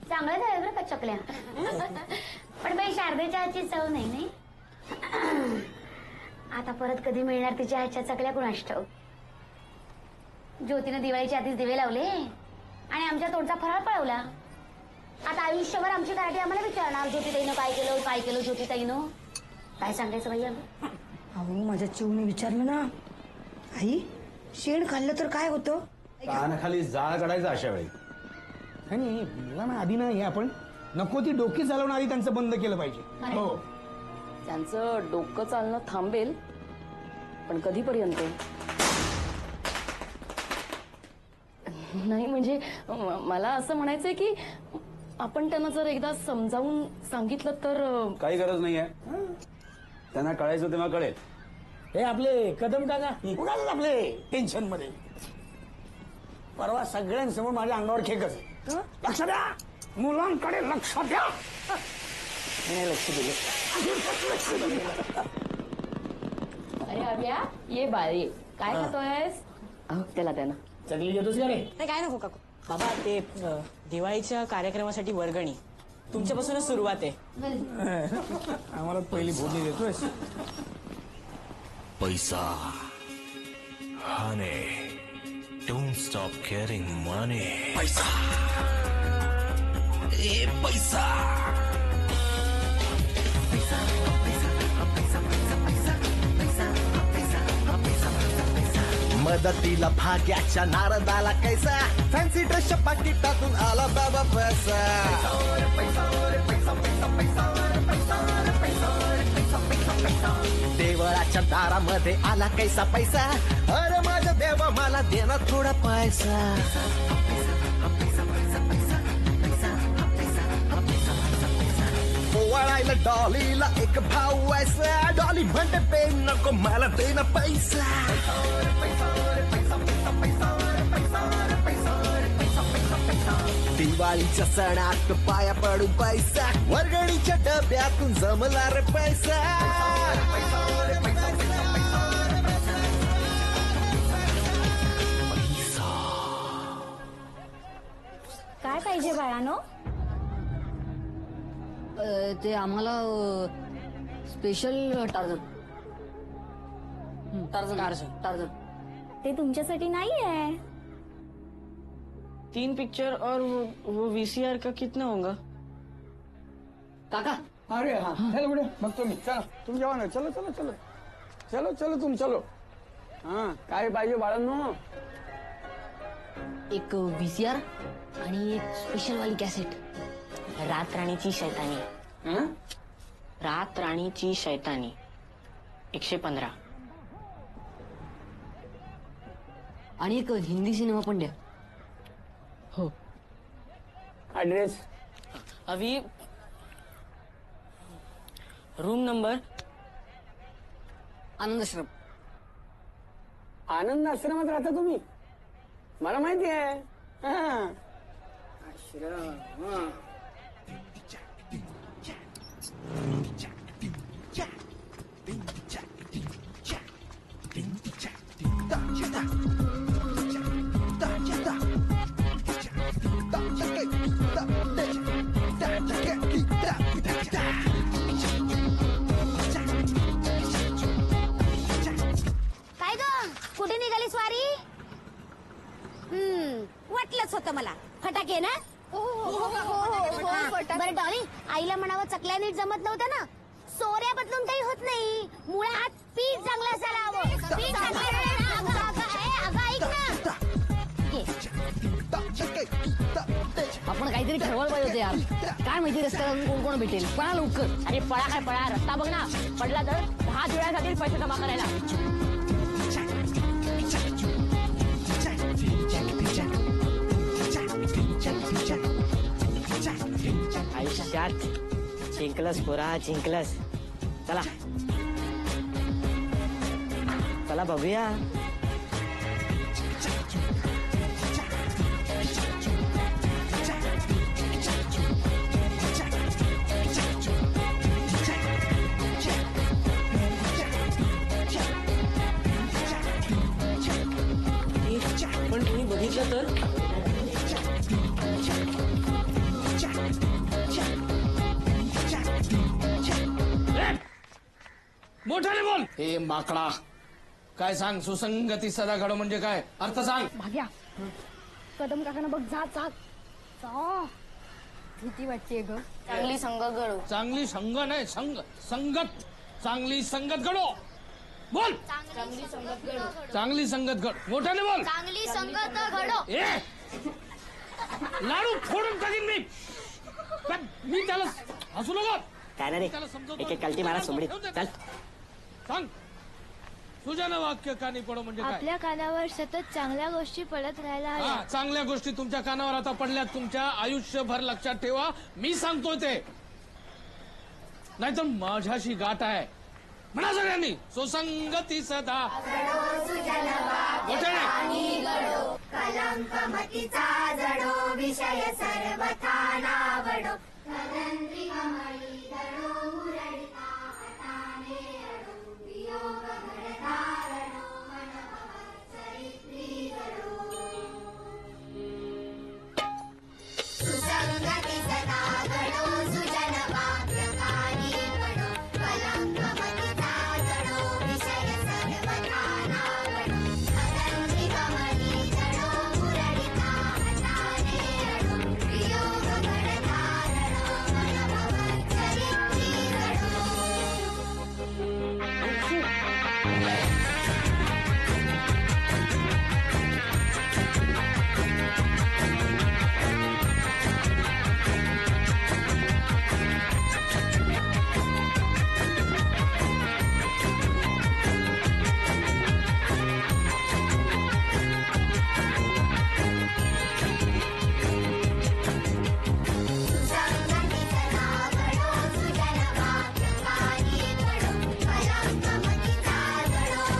A: चांगलं झालं बरं का चकल्या. पण बाई शारदेच्या हातची चव नाही. आता परत कधी मिळणार तिच्या हातच्या चकल्या कुणास ठाऊक. ज्योतीनं दिवाळीच्या आधीच दिवे लावले आणि आमच्या तोंडचा फराळ पळवला. आता आयुष्यभर आमची कराठी आम्हाला विचारणार, ज्योतिताईनं काय केलं ज्योतिताईनं. काय सांगायचं बाई आम्ही.
I: अहो माझ्या चिवने विचारलं ना, आई शेण खाल्लं तर काय होतं?
O: कानाखाली जाळ काढायचा अशा वेळी.
N: आणि मला ना आधी ना हे आपण नको ती डोकी चालवणं आधी त्यांचं बंद केलं पाहिजे. हो.
B: त्यांचं डोकं चालणं थांबेल, पण कधीपर्यंत? नाही म्हणजे मला असं म्हणायचंय की आपण त्यांना जर एकदा समजावून सांगितलं तर.
O: काही गरज नाहीये, त्यांना कळायचं तेव्हा कळेल.
N: हे आपले कदम टाका उगाच आपले टेन्शन मध्ये. परवा सगळ्यांसमोर माझ्या अंगावर खेकच. लक्ष द्या, मुलांकडे लक्ष द्या. नाही लक्ष दिले.
B: अरे अभ्या, ये बाळे, काय खातोयस? त्याला द्या.
N: चकली घेतोस का रे?
H: काय नको काकू. बाबा ते दिवाळीच्या कार्यक्रमासाठी वर्गणी तुमच्यापासूनच सुरुवात आहे.
N: आम्हाला पहिली भोजनी देतोयस.
D: पैसा हने डोंट स्टॉप केअरिंग मनी. पैसा ए पैसा.
P: मदतीला भाग्याच्या नारदाला कैसा, फॅन्सी ड्रेसच्या पाकिटातून आला बाबा पैसा. देवळाच्या दारामध्ये आला कैसा पैसा. अरे माझ्या देवा मला देना थोडा पैसा. ओवाळायला डॉलीला एक भाऊ व्हायचा. डॉली म्हणते पे नको मला दे ना पैसा. दिवाळीच्या सणात पाया पडून पैसा. वर्गणीच्या डब्यातून जमला रे पैसा.
A: काय पाहिजे बाळानो?
F: ते आम्हाला स्पेशल टार्झन. टार्झन.
A: ते तुमच्यासाठी नाही आहे.
H: 3 पिक्चर और वो VCR का कितना होगा?
F: काका.
N: अरे हा चलो बड्या बघतो मी. चला तुम्ही जेव्हा ना. चलो चलो चलो चलो चलो तुम चलो. हा काय पाहिजे बाळांनो?
F: एक VCR आणि एक स्पेशल वाली कॅसेट.
H: रात राणीची शैतानी. रात राणीची शैतानी 115.
F: आणि एक हिंदी सिनेमा पण द्या.
H: हो.
N: ऍड्रेस
H: अभी रूम नंबर
F: आनंदाश्रम.
N: आनंद आश्रमात राहता तुम्ही? मला माहिती आहे. आश्रम.
G: नीट जमत नव्हता ना. सोऱ्या बदलून काही होत नाही. मुळात पीठ चांगलं असायला हवं. पीठ चांगलं असायला ना. अगं ऐक ना.
F: आपण काहीतरी ठरवायला पाहिजे होते यार. काय माहिती रस्त्याला कोण कोण भेटेल. पळा लवकर.
H: अरे पळा काय पळा, रस्ता बघ ना. पडला तर 10 जुळ्या जातील पैसे जमा करायला.
L: आयुष्यात जिंकलस पोरा, जिंकलस. चला चला बघूया.
H: पण तुम्ही बघितलं तर
E: मोठ्याने बोल. हे माकडा, काय सांग. सुसंगती सदा घडो म्हणजे काय अर्थ सांग.
G: भाग्या कदम काकांना बघ. जा जा जा. भीती वाटते ग. चांगली संग घडो.
E: चांगली संग नाही, संगत. चांगली संगत घडो. बोल.
G: चांगली संगत घडो.
E: चांगली संगत घड. मोठ्याने बोल.
G: चांगली संगत घडो.
E: ए लाडू फोडून टाकीन मी. पण मी त्याला हसू नको.
L: काय ना रे, एक एक कल्टी मारा सोबडीत. चल
E: सांग. तुझ्या वाक्य कानी पडो म्हणजे काय.
G: आपल्या कानावर सतत चांगल्या गोष्टी पडत राहायला हव्या.
E: हा, चांगल्या गोष्टी तुमच्या कानावर आता पडल्यात. तुमच्या आयुष्यभर लक्षात ठेवा. मी सांगतोय ते, नाहीतर माझ्याशी गाठ आहे. म्हणा सगळ्यांनी. सुसंगती सदा
G: कलंकमतीचा जडो विषय सर्वथा नावडो. सुसंगती सदा घडो सुजन वाक्यकानी घडो. कलंकमतीचा जडो विषय सर्वथा नावडो. कलंकी कमली जडो मुरळीता हटाने अडो. वियोग घडता रडो मन भवन चरित्री घडो. सुसंगती सदा घडो सुजन वाक्यकानी घडो. कलंकमतीचा जडो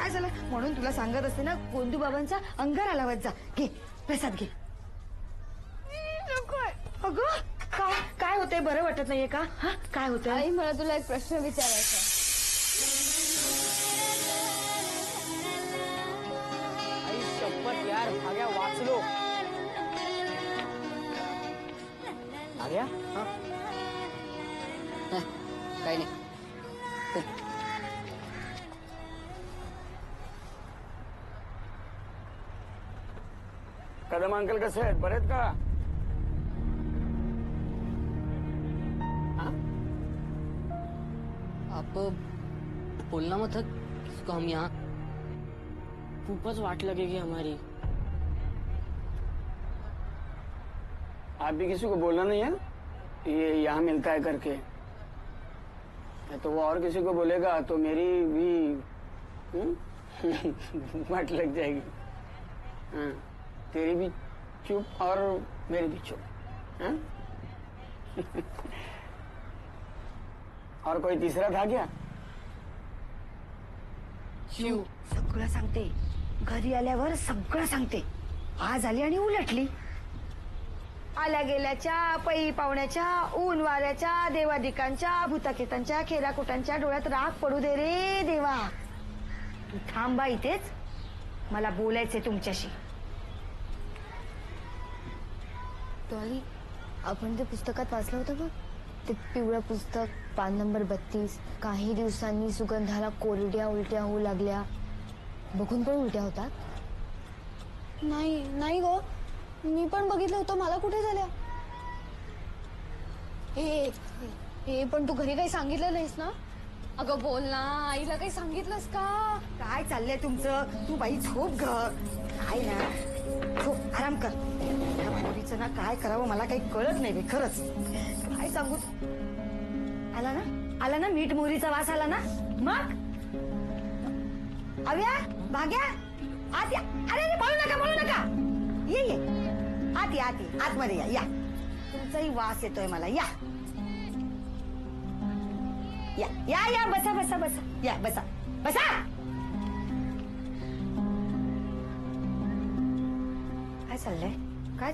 I: काय झालं म्हणून तुला सांगत असते ना, गोंदू बाबांचा अंगारा लावत जा. घे प्रसाद घे. अगं काय होतंय? बरं वाटत नाहीये का? हा काय होतंय?
G: आई मला तुला एक प्रश्न विचारायचा.
H: आई शपथ यार, भाग्या वाचलो. भाग्या
F: काही नाही.
N: कदम अंकल कसे आहेत? बरे आहेत का?
F: आप बोलना मत था किसको हम यहाँ.
H: खूपच वाट लगेगी हमारी.
N: आप भी किसी को बोलना नहीं है ये यहाँ मिलता है करके. तो वो और किसी को बोलेगा तो मेरी भी वाट लग जाएगी. हाँ, तेरी भी चुप और मेरी भी चुप. हाँ? और कोई तीसरा था क्या?
I: शिव सगळं सांगते. घरी आल्यावर सगळं सांगते. आज आली आणि उलटली. आल्या गेल्याच्या, पै पाहुण्याच्या, ऊन वाऱ्याच्या, देवादिकांच्या, भूताकेतांच्या, खेराकुटांच्या डोळ्यात राख पडू दे रे देवा. तू थांबा इथेच, मला बोलायचंय तुमच्याशी.
G: डॉली, आपण ते पुस्तकात वाचलं होतं बघ, ते पिवळं पुस्तक, पान नंबर 32. काही दिवसांनी सुगंधाला कोरड्या उलट्या होऊ लागल्या. बघून पण उलट्या होतात? नाही गो, मी पण बघितलं होतं. मला कुठे झाल्या? हे पण तू घरी काही सांगितलं नाहीस ना? अगं बोल ना, आईला काही सांगितलंस का?
I: काय चाललंय तुमचं? तू बाई झोप ग. काय ना झोप, आराम कर. या पोरीचं ना काय करावं मला काही कळत नाही बे, खरंच. काय सांगू? आला ना मीठ मोहरीचा वास आला ना. मग अव्या, भाग्या, आत या. अरे बोलू नका. ये आत या, आतमध्ये या. तुमचाही वास येतोय मला. या बसा. या बसा. काय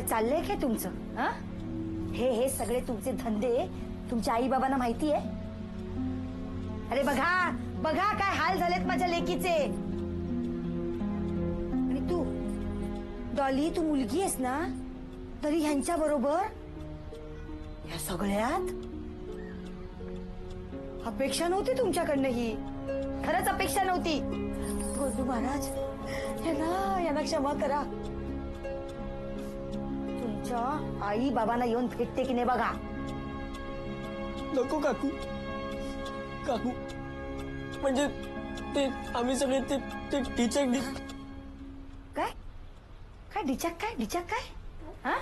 I: चाललंय काय तुमचं? हा, हे सगळे तुमचे धंदे तुमच्या आई बाबांना माहिती आहे? अरे बघा काय हाल झालेत माझ्या लेकीचे. आणि तू डॉली, तू मुलगी आहेस ना, तरी ह्यांच्या बरोबर या सगळ्यात. अपेक्षा नव्हती तुमच्याकडनं ही, खरंच अपेक्षा नव्हती. गोंदू महाराज, यांना क्षमा करा. तुमच्या आई बाबांना येऊन भेटते की नाही बघा.
H: नको काकू म्हणजे ते आम्ही सगळे ते टीचर.
I: काय डिचक काय? हा,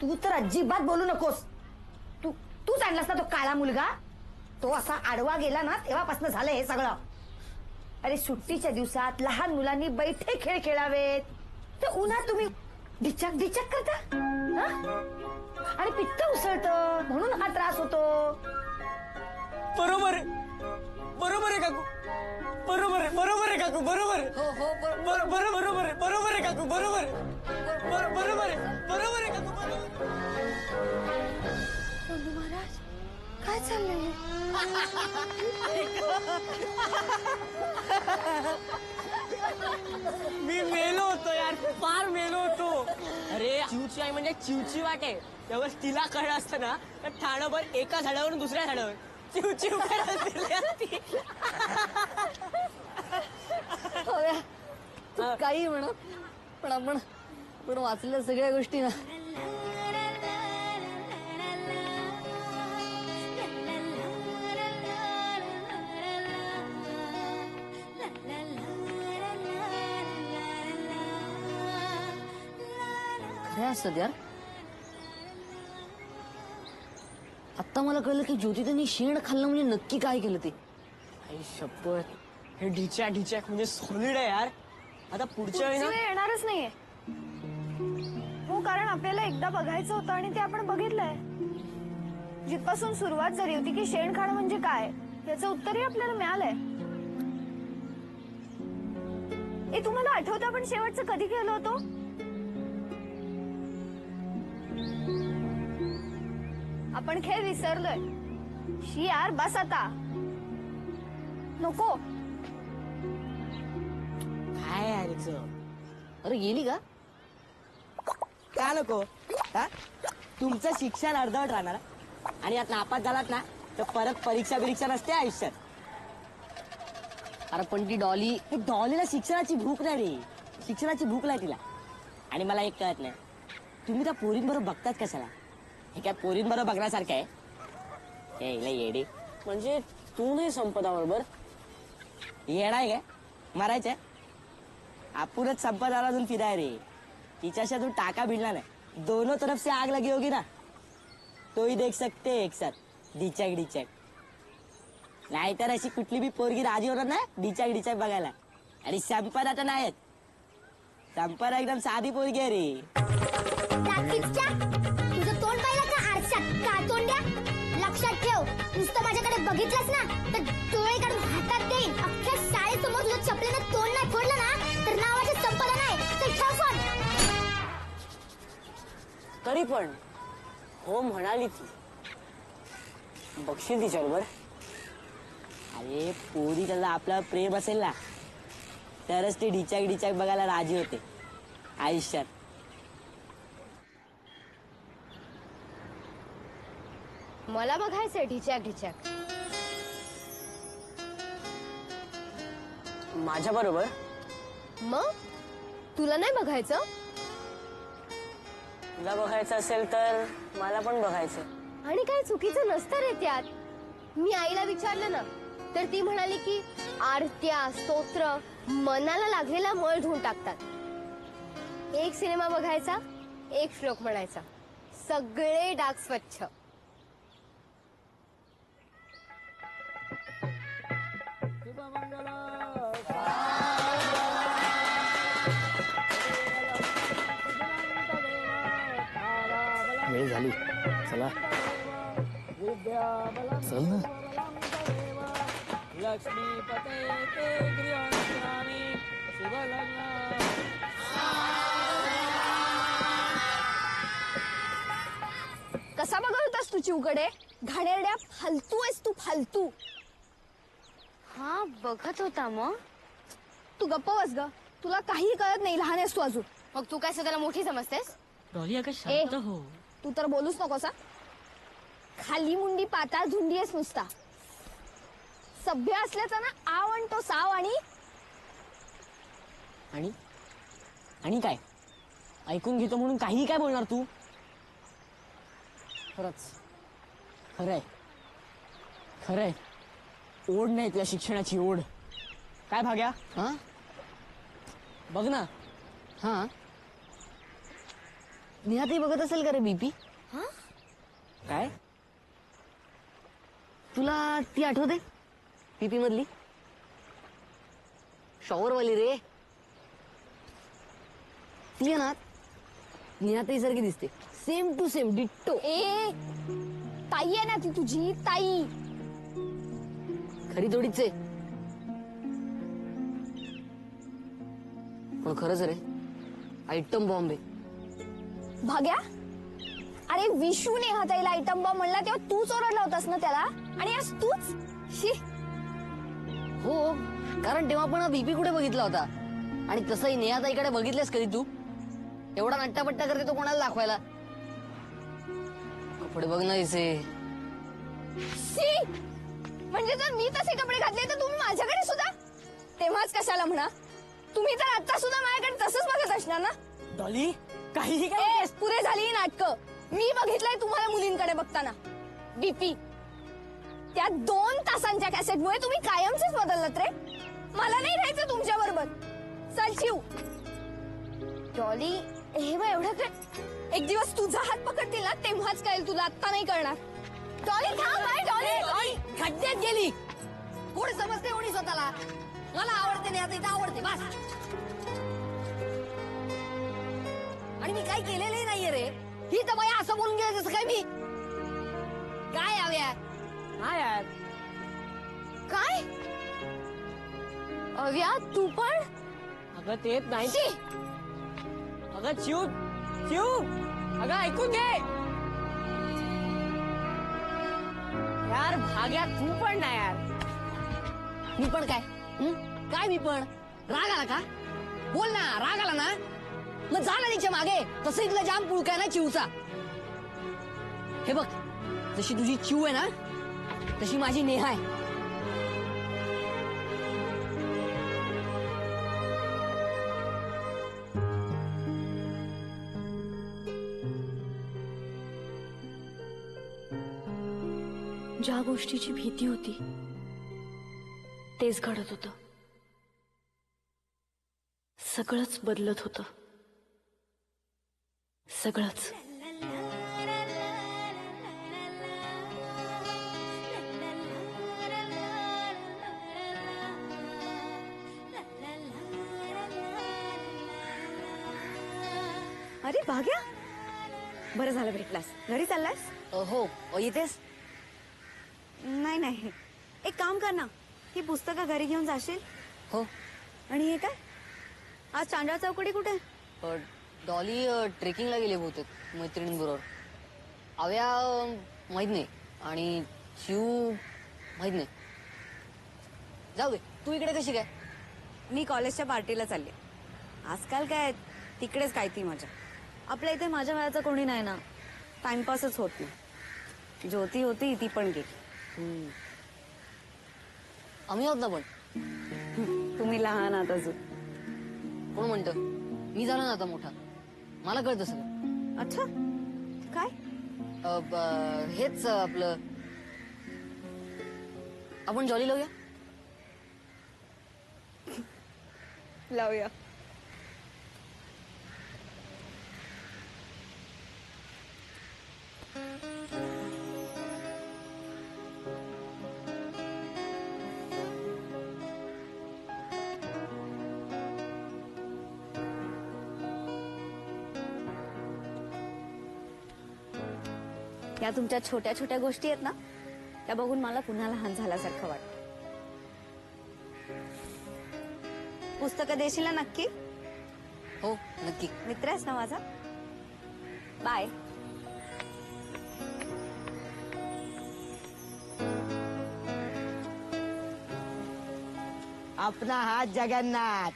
I: तू तर अजिबात बोलू नकोस. तूच आणलास ना तो काळा मुलगा. तो असा आडवा गेला ना तेव्हापासून झालं हे सगळं. अरे सुट्टीच्या दिवसात लहान मुलांनी बैठे खेळ खेळावेत, तर उन्हात तुम्ही डिचक करता. हा? आणि पित्त उसळतं म्हणून हा त्रास होतो.
H: बरोबर आहे काकू. बरोबर आहे काकू. बरोबर आहे काकू. बरोबर आहे काकू.
G: गोंदू महाराज, काय चाललंय?
H: मी मेलो होतो यार, फार मेलो होतो. अरे चिवची आई म्हणजे चिवची वाटे. त्यावेळेस तिला कळलं असतं ना, तर ठाणभर एका झाडावरून दुसऱ्या झाडावर चिवचिव करत फिरली असती.
F: तू काही म्हणा, पण आपण वाचल्या सगळ्या गोष्टी ना. खरं असतात यार. आता मला कळलं की ज्योतितांनी शेण खाल्लं म्हणजे नक्की काय केलं ते.
H: आई शपथ, हे ढिचॅक म्हणजे सॉलिड आहे यार. आता पुढच्या वेळी
G: वेळ येणारच नाहीये. हो, कारण आपल्याला एकदा बघायचं होतं आणि ते आपण बघितलंय. जिथपासून सुरुवात झाली होती की शेण खाणं म्हणजे काय, याचं उत्तरही आपल्याला मिळालंय. तुम्हाला आठवतं आपण शेवटचं कधी गेलो होतो? आपण खेळ विसरलोय. शी यार बस आता. नको.
L: काय यार अरे गेली का? का नको? हा? तुमचं शिक्षण अर्धवट राहणार आणि आता नापास झालात ना तर परत परीक्षा नसते आयुष्यात. अरे पण ती डॉलीला शिक्षणाची भूक नाही रे. शिक्षणाची भूक नाही तिला. आणि मला एक कळत नाही, तुम्ही त्या पोरींबरोबर बघतात कशाला? हे काय पोरींबरोबर बघण्यासारखं आहे? हे लय येडे.
H: म्हणजे तू नाही संपदा बरोबर
L: येडाय काय? मारायचंय? आपणच संपदाला अजून फिराय रे. तिच्याशी अजून टाका भिडला नाही. दोनों तरफ से आग लगी होगी ना तो ही देख सकते एक साथ डिचॅक डिचॅक. नाहीतर अशी कुठली बी पोरगी राजी होणार ना डिचॅक डिचॅक बघायला. आणि संपदा तर नाहीत. संपदा एकदम साधी पोरगी आहे रे.
A: तुझं तोंड पाहिलं का आरशात का तोंड्या? लक्षात ठेव, नुसतं माझ्याकडे बघितलंस ना तर डोळे काढून हातात देईन. अख्ख्या शाळेसमोर तुझ्या चपलीनं तोंड नाही फोडलं ना तर नावाची संपदा नाही. चल ठेव फोन.
H: तरी पण हो म्हणाली ती. बघशील तिच्याबरोबर?
L: अरे पोरी त्याला आपलं प्रेम असेल ना तरच ते डिचॅक डिचॅक बघायला राजी होते आयुष्यात.
G: मला बघायचंय ढिचॅक ढिचॅक.
H: माझ्या बरोबर?
G: मग तुला नाही बघायचं?
H: तुला बघायचं असेल तर मला पण बघायचं.
G: आणि काही चुकीचं नसतं रे त्यात. मी आईला विचारलं ना तर ती म्हणाली की आरत्या स्तोत्र मनाला लागलेला मळ धुवून टाकतात. एक सिनेमा बघायचा, एक श्लोक म्हणायचा, सगळे डाग स्वच्छ.
E: वेळ झाली, चला चल ना.
G: कसा बघत होतास तू चिवकडे? घाणेरड्या फालतू आहेस तू, फालतू. हा बघत होता. मग तू गप्प बस ग. तुला काही कळत नाही, लहान आहेस तू अजून. मग तू काय स्वतःला मोठी समजतेस?
H: डॉली अगं शांत हो.
G: तू तर बोलूच नकोस. खाली मुंडी पाताळ धुंडी आहेस नुसता. सभ्य असल्याचा ना आव आणतो साव.
L: आणि काय ऐकून घेतो म्हणून काही काय बोलणार तू? खरंच खरंय ओढ नाही तुला शिक्षणाची ओढ. काय भाग्या? हा बघ ना. हा निहाती बघत असेल का रे बीपी?
G: हा
L: काय तुला ती आठवते बीपी मधली शॉवरवाली रे? ती आहे ना निहाताई सारखी दिसते. Same to same ditto.
G: ताई आहे ना ती तुझी ताई.
L: खरी थोडीच आहे पण खरंच रे आयटम बॉम्ब आहे.
G: भाग्या, अरे विशू नेहाताईला आयटम बॉम्ब म्हणला तेव्हा तूच ओरडला होतास ना त्याला. आणि आज तूच. शी.
L: हो कारण तेव्हा पण बीपी कुठे बघितला होता. आणि तसंही नेहाताईकडे बघितलेस कधी तू? एवढा नट्टापट्टा करते तो कोणाला दाखवायला? कपडे बघ ना इसे.
G: शी. म्हणजे जर मी तसे कपडे घातले तर तुम्ही माझ्याकडे सुद्धा? तेव्हाच कशाला म्हणा. तुम्ही तर आता सुद्धा माझ्याकडे तसंच बघत असणार ना.
L: डॉली काहीही काय
G: पुरे झाली नाटकं. मी बघितलंय तुम्हाला मुलींकडे बघताना. बीपी त्या 2 तासांच्या कॅसेटमुळे तुम्ही कायमचेच बदललात रे. मला नाही राहायचं तुमच्या बरोबर. चल शिव. डॉली हे बघ एवढं काय. एक दिवस तुझा हात पकडतील ना तेव्हाच कळेल तुला. आत्ता नाही करणार. डॉली थांब. डॉली
L: खड्ड्यात गेली. कोण समजते कोणी स्वतःला? मला आवडते नाही आता इथं आवडते बस. आणि मी काही केलेलंही नाहीये रे. ही तर बाया असं बोलून गेलं जसं काय मी काय हव्या. हा यार
G: काय अव्या तू पण?
H: अगं ते नाही. अगं चिव चिव अगं ऐकून घे. यार भाग्या तू पण नाही यार.
F: मी पण काय काय मी पण राग आला का? बोल ना, राग आला ना, मग जा ना तिच्या मागे. तसं इथलं जाम पुळका ना चिवचा. हे बघ, जशी तुझी चिव आहे ना तशी माझी नेहा आहे.
B: ज्या गोष्टीची भीती होती तेच घडत होतं. सगळंच बदलत होतं. सगळंच.
I: अरे भाग्या, बरं झालं भेटलास. घरी चाललास?
F: हो. इथेच.
I: नाही नाही, एक काम कर ना, ही पुस्तकं घरी घेऊन जाशील.
F: हो.
I: आणि हे काय, आज चांडा चौकडी कुठे?
F: डॉली ट्रेकिंगला गेले बहुतेक मैत्रिणींबरोबर. अव्या माहित नाही आणि शिव माहित नाही. जाऊ दे, तू इकडे कशी काय?
I: मी कॉलेजच्या पार्टीला चालले. आजकाल काय तिकडेच काय ती मजा. आपल्या इथे माझ्या वयाचं कोणी नाही ना, टाइमपासच होत नाही. ज्योती होती ती पण गेली.
F: आम्ही आहोत ना पण.
I: तुम्ही लहान आहात अजून.
F: कोण म्हणतं? मी झालो ना आता मोठा, मला कळतं सगळं.
I: अच्छा, काय?
F: हेच आपलं, आपण जॉली लावूया.
I: लावूया. या तुमच्या छोट्या छोट्या गोष्टी आहेत ना, त्या बघून मला पुन्हा लहान झाल्यासारखं वाटतं. पुस्तकं देशील ना नक्की?
F: हो नक्की.
I: मित्र आहेस ना माझा. बाय.
L: आपला हात जगन्नाथ.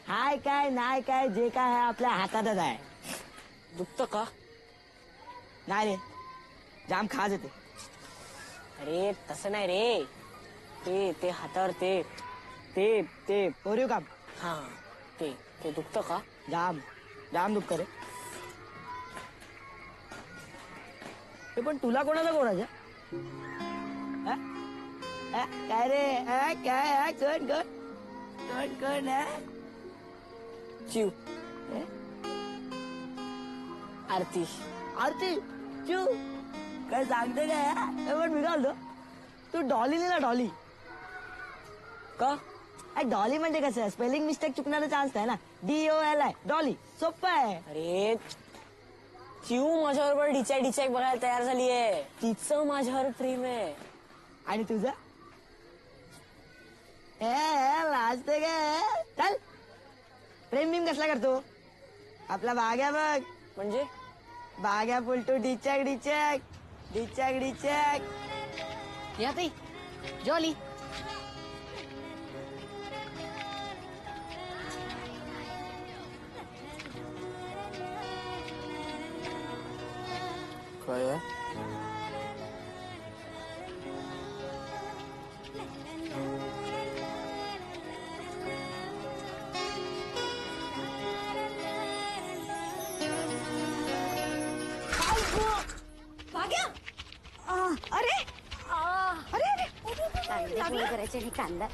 L: हाय काय नाही काय, जे काय आहे आपल्या हातातच आहे.
H: दुखतं का?
L: नाही रे, जाम खाज येते.
H: अरे तसं नाही रे, ते ते हातावर ते ते ते
L: पोरीव काम.
H: हा ते ते दुखतं का?
L: जाम जाम दुखत रे. हे पण तुला कोणाचं? काय रे, काय कोण कोण कोण कोण आहे?
H: चिव. आरती.
L: आरती चिव काय सांगते काय? पण मी घालतो, तू डॉली लिहिला. डॉली
H: का?
L: डॉली म्हणजे कसं, स्पेलिंग मिस्टेक चुकण्याचा चान्स आहे ना. DOLI डॉली, सोपं आहे.
H: अरे चिव माझ्याबरोबर डिचॅक बघायला तयार झालीये. तिचं माझ्यावर प्रेम आहे.
L: आणि तुझं? लाजते काय? चल, प्रेम बिम कसला करतो? आपला बाग्या बघ.
H: म्हणजे
L: बाग्या बोलतो डिचॅक.
F: या ताई, जॉली.
E: काय आहे?
I: अरे अरे अरे,
A: कांदे पोळी करायचे आणि कांदा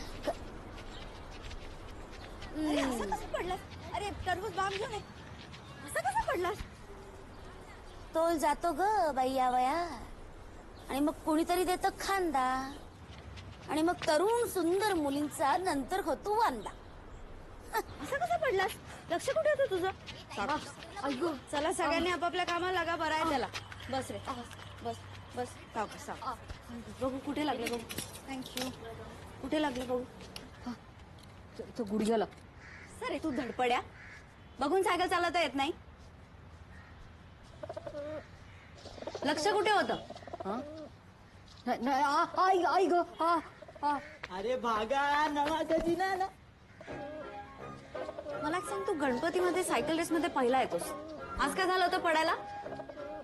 I: अरे असं कसं पडलं? अरे टरबूज बाम घेऊन ये. असं कसं पडलं?
A: तोल जातो ग बाई या वया, आणि मग कुणीतरी देतं खांदा, आणि मग तरुण सुंदर मुलींचा नंतर होतो वांदा.
I: असं कसं पडलास? लक्ष कुठे होतं तुझं? अय्यो, चला सगळ्यांनी आपापल्या कामाला लागा. बरं आहे त्याला. बस रे, बस बस. बघू कुठे लागले, बघू. थँक्यू. कुठे लागले बघू.
F: इथं गुडघ्याला.
Q: सर तू धडपड्या बघून सायकल चालवता येत नाही. लक्ष कुठे होतं?
F: आई ग.
L: अरे भागा नवा कधी ना.
Q: मला एक सांग, तू गणपतीमध्ये सायकल रेस मध्ये पहिला येतोस. आज काय झालं होतं पडायला?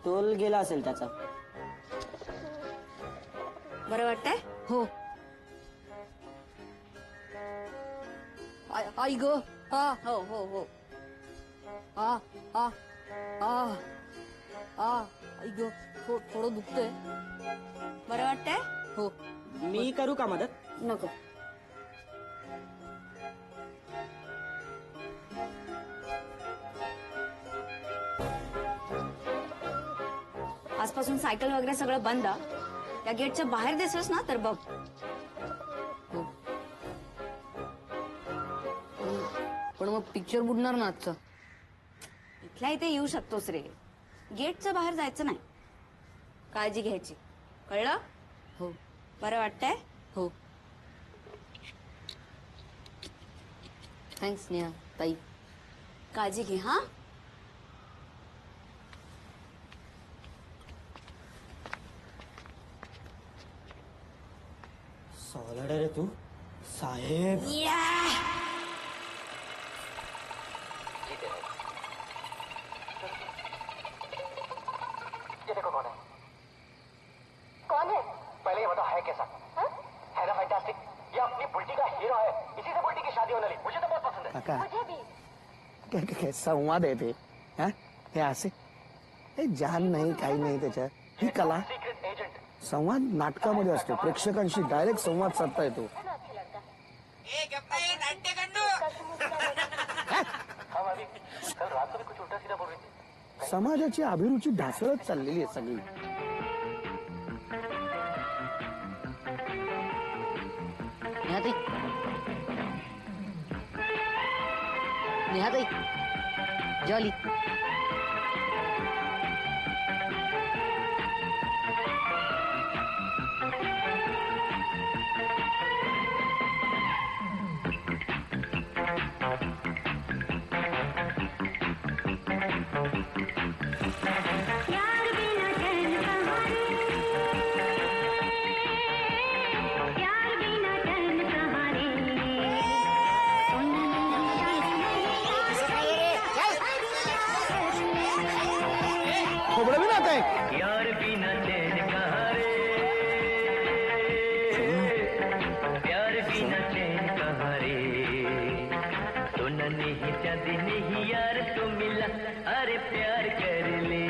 L: तोल गेला असेल त्याचा.
Q: बरं वाटतंय?
F: हो. आई ग.
Q: हो हो हो.
F: आई ग. थोडं दुखतंय.
Q: बरं वाटतंय?
F: हो.
L: मी करू का मदत?
F: नको.
Q: आजपासून सायकल वगैरे सगळं बंद. या गेटच्या बाहेर दिसतोस ना तर बघ.
F: पण मग पिक्चर बुडणार ना आजचं.
Q: इथल्या इथे येऊ शकतोस रे. गेटच्या बाहेर जायचं नाही. काळजी घ्यायची, कळलं?
F: हो.
Q: बरं वाटतंय?
F: हो. थँक्स नेहा ताई.
Q: काळजी घे हा.
L: सॉलिड रे तू साहेब.
M: ये देखो कौन है. कौन है? पहले ये बताओ है कैसा? है ना फैंटास्टिक. ये अपनी बुल्टी का हीरो है. इसी से बुल्टी की शादी होने लगी. मुझे तो बहुत पसंद है.
N: काका.
M: मुझे भी.
N: काय संवाद आहे ते. हे असे हे जान नाही काही नाही त्याच्यात. ही कला
M: सीक्रेट एजेंट.
N: संवाद नाटकामध्ये असतो. प्रेक्षकांशी डायरेक्ट संवाद साधता येतो.
M: हम अभी कल रात को भी कुछ उल्टा सीधा बोल रही थी.
N: समाजाची अभिरुची ढासळत चाललेली आहे सगळी.
F: नेहाताई. नेहाताई. जॉली.
N: खोबरं बी नात आहे.
M: यार बिना चैन कहाँ रे. प्यार बिना चैन कहाँ रे. सोना नहीं चांदी नहीं यार तो मिला. अरे प्यार कर ले.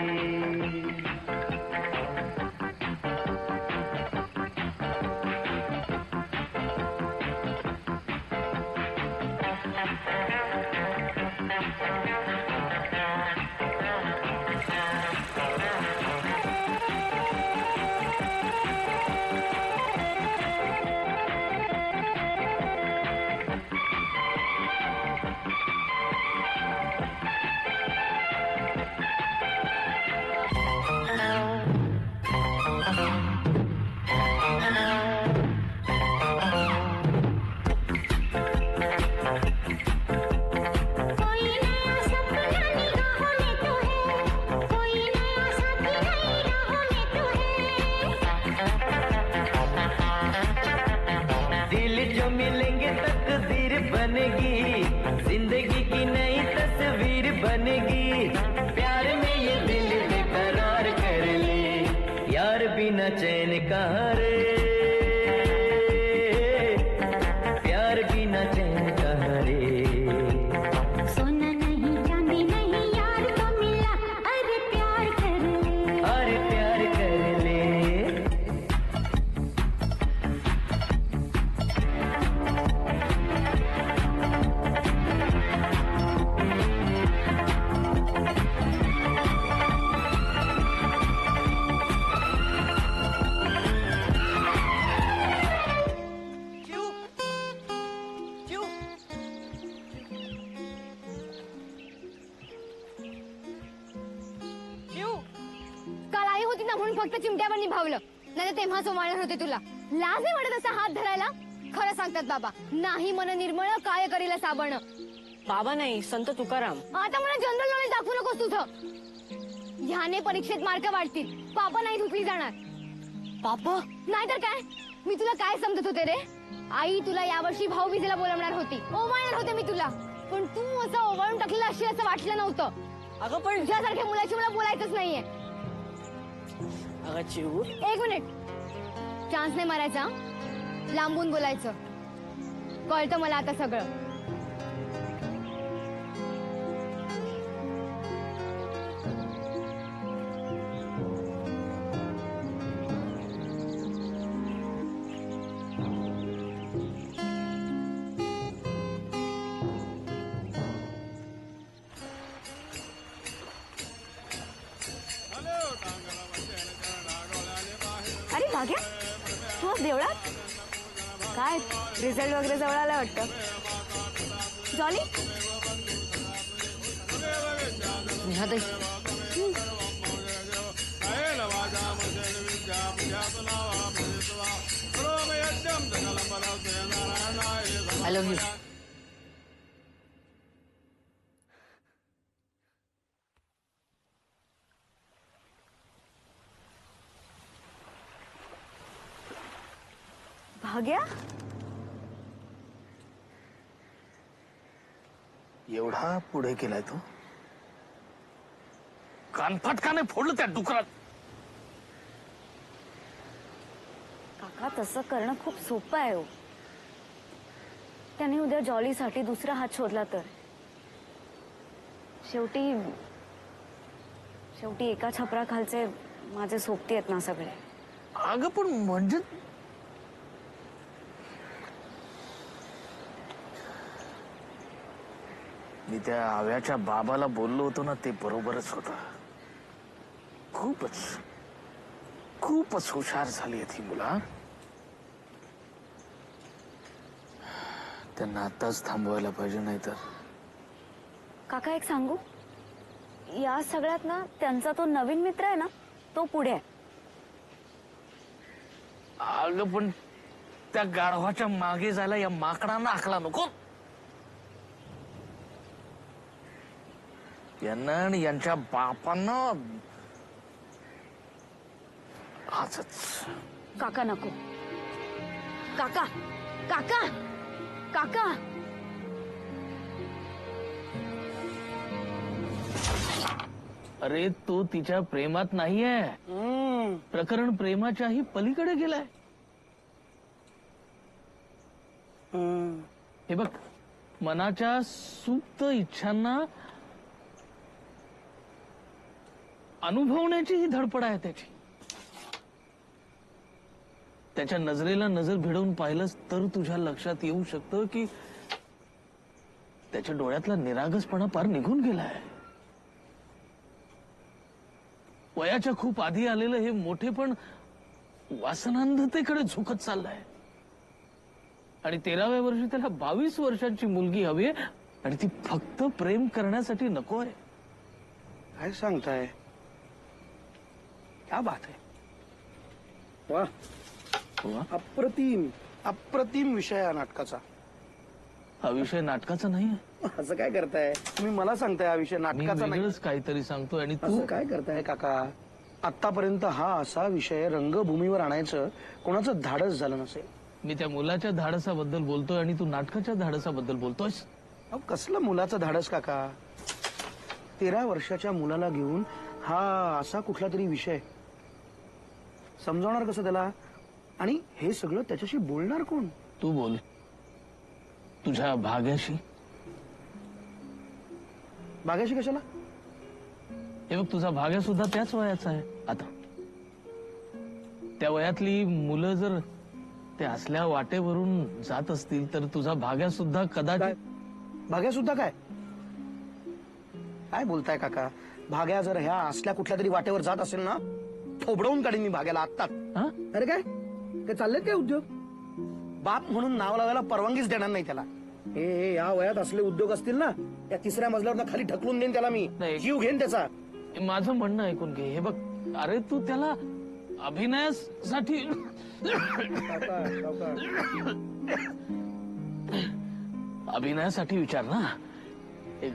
M: मिलेंगे तकदीर बनेगी. जिंदगी की नई तस्वीर बनेगी. प्यार में ये दिल बेकरार कर ले. यार बिना चैन कहाँ रे. प्यार बिना चैन कहाँ रे.
R: सोना नहीं चांदी नहीं यार तो मिला. अरे प्यार कर ले.
M: अरे प्यार कर ले.
G: काल आई होती ना म्हणून फक्त चिमट्यावर निभावलं. नाही तेव्हा सोमाळणार होते तुला. लाज नाही वाटत असा हात धरायला. खरं सांगतात बाबा, नाही मन निर्मळ काय करील साबण.
H: बाबा नाही, संत तुकाराम.
G: आता मला जनरल नॉलेज दाखवू नकोस तुझं. ह्याने परीक्षेत मार्क वाढतील, पापा नाही धुतली जाणार.
H: पापा
G: नाहीतर काय, मी तुला काय समजत होते रे. आई तुला यावर्षी भाऊबीजेला बोलावणार होती, ओवाळणार होते मी तुला, पण तू असं ओवाळून टाकलेलं असेल असं वाटलं नव्हतं.
H: अगं पण
G: तुझ्यासारख्या मुलाची मला बोलायचंच नाहीये.
H: अगं चिऊ,
G: एक मिनिट, चान्स नाही मारायचा, लांबून बोलायचं. कळतं मला आता सगळं.
Q: अरे भाग्या, तू आज देवळात काय? रिझल्ट वगैरे जवळ आला वाटतं. Jolly
F: I love you.
Q: Bhagya,
E: एवढा पुढे गेलाय तो. कानफटकाने फोडलं त्या डुकरात.
Q: काका तसं करणं खूप सोपं आहे हो. त्याने उद्या जॉलीसाठी दुसरा हात शोधला तर शेवटी एका छपराखालचे माझे सोबती आहेत ना सगळे.
E: अगं पण म्हणजे मी त्या आव्याच्या बाबाला बोललो होतो ना, ते बरोबरच होतं. खूपच हुशार झाली ती मुलं. त्यांना आताच थांबवायला पाहिजे, नाही तर.
Q: काका एक सांगू, या सगळ्यात ना त्यांचा तो नवीन मित्र आहे ना, तो पुढे आहे.
E: अगं पण त्या गाढवाच्या मागे जायला या माकडांना आखला नको. यांना आणि यांच्या बापांना आजच.
Q: काका नको. काका काका काका
E: अरे तो तिच्या प्रेमात नाहीये. प्रकरण प्रेमाच्याही पलीकडे गेलाय. हे बघ, मनाच्या सुप्त इच्छांना अनुभवण्याची ही धडपड आहे त्याची. त्याच्या नजरेला नजर भिडवून पाहिलंस तर तुझ्या लक्षात येऊ शकतं की त्याच्या डोळ्यातला निरागसपणा पार निघून गेलाय. वयाच्या खूप आधी आलेलं हे मोठेपण वासनांधतेकडे झुकत चाललंय. आणि 13व्या वर्षी त्याला 22 वर्षांची मुलगी हवी आहे, आणि ती फक्त प्रेम करण्यासाठी नको आहे.
J: काय सांगताय? क्या बात है. वा, अप्रतिम विषय आहे नाटकाचा.
E: हा विषय नाटकाचा नाही.
J: असं काय करताय तुम्ही? मला सांगताय हा विषय नाटकाचा नाही?
E: वेगळंच काहीतरी सांगतोय. आणि
J: तू काय करताय काका? आतापर्यंत हा असा विषय रंगभूमीवर आणायचं कोणाचं धाडस झालं नसेल.
E: मी त्या मुलाच्या धाडसाबद्दल बोलतोय आणि तू नाटकाच्या धाडसाबद्दल बोलतोयस.
J: कसलं मुलाचं धाडस काका? 13 वर्षाच्या मुलाला घेऊन हा असा कुठला तरी विषय समजावणार कसं त्याला? आणि हे सगळं त्याच्याशी बोलणार कोण?
E: तू बोल तुझ्या भाग्याशी.
J: भाग्याशी कशाला?
E: हे बघ, तुझा भाग्या सुद्धा त्याच वयाचा आहे आता. त्या वयातली मुलं जर ते असल्या वाटेवरून जात असतील तर तुझा भाग्या सुद्धा कदाचित.
J: भाग्या सुद्धा काय काय बोलताय काका? भाग्या जर ह्या असल्या कुठल्या तरी वाटेवर जात असेल ना, थोबडवून काढीन मी भाग्याला आत्ताच. अरे काय काय चाललेत काय उद्योग? बाप म्हणून नाव लावायला परवानगीच देणार नाही त्याला. हे या वयात असले उद्योग असतील ना, या 3ऱ्या मजल्यावर खाली ढकलून देईन त्याला मी. जीव घेईन त्याचा.
E: माझं म्हणणं ऐकून घे. हे बघ, अरे तू त्याला अभिनयासाठी अभिनयासाठी विचार ना, एक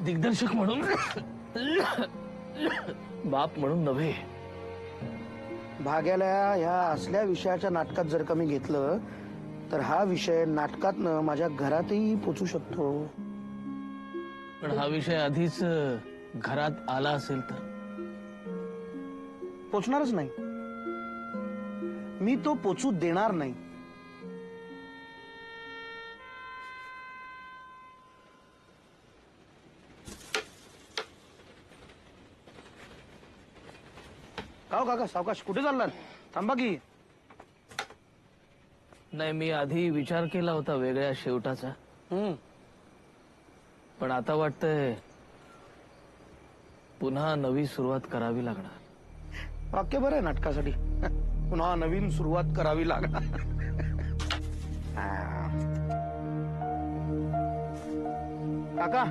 E: दिग्दर्शक म्हणून, बाप म्हणून नव्हे.
J: भाग्याला ह्या असल्या विषयाच्या नाटकात जर का मी घेतलं तर हा विषय नाटकातनं माझ्या घरातही पोचू शकतो.
E: पण हा विषय आधीच घरात आला असेल तर
J: पोचणारच नाही. मी तो पोचू देणार नाही. काका काका सावकाश, कुठे चाललात? थांबा की.
E: नाही, मी आधी विचार केला होता वेगळ्या शेवटाचा, पण आता वाटतंय पुन्हा नवी सुरुवात करावी लागणार.
J: वाक्य बरं आहे नाटकासाठी. पुन्हा नवीन सुरुवात करावी लागणार. काका,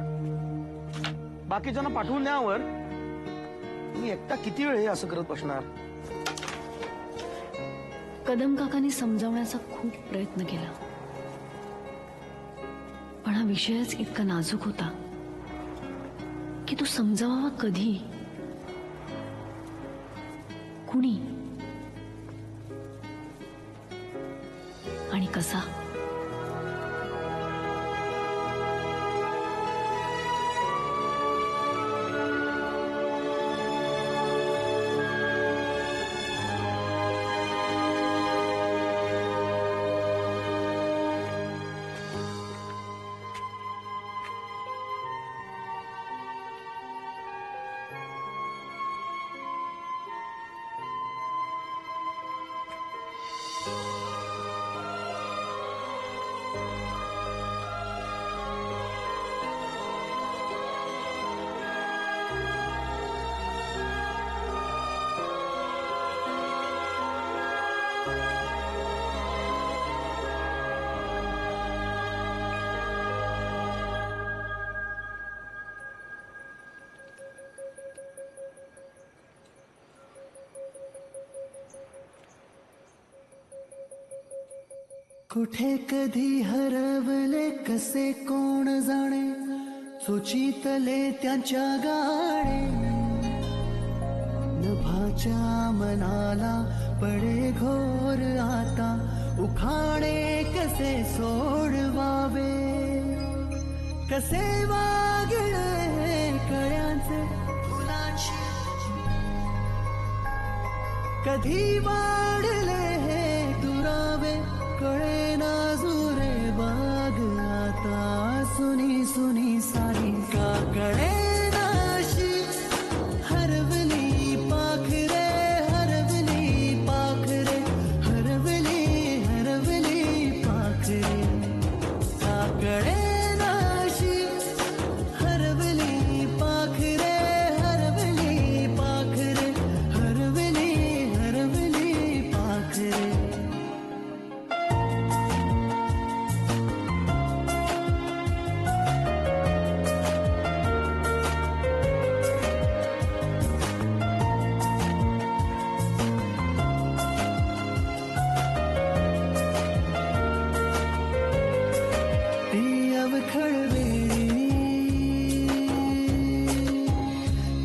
J: बाकीच्यांना पाठवून द्यावर. मी एकटा किती वेळ हे असं करत बसणार?
B: कदम काकांनी समजावण्याचा खूप प्रयत्न केला, पण हा विषयच इतका नाजूक होता की तो समजावा कधी, कुणी आणि कसा.
P: कुठे कधी हरवले कसे कोण जाणे, सुचितले त्यांच्या गाणे. नभाच्या मनाला पडे घोर आता, उखाणे कसे सोडवावे, कसे वागले कळ्यांचे फुलांशी, कधी वाढले दुरावे कळे नाजुरे बाग आता. सुनी सुनी सारी का कळे नाशी, हरवली पाखरे हरवली पाखरे, हरवली हरवली पाखरे. का कळे नाशी, हरवली पाखरे हरवली पाखरे, हरवली हरवली पाखरे.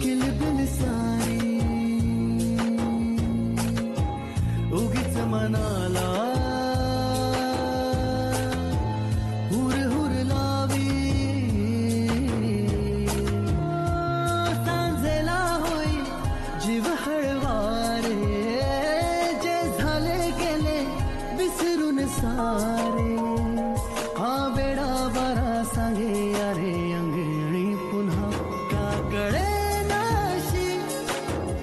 P: किलबिल सारी उगीच मनाला हुर हुर लावी. सांजेला होई जीव हळवारे, जे झाले गेले विसरून सारे. हा वेडा बारा सांगे अरे अंगणी पुन्हा. का कळे नाशी,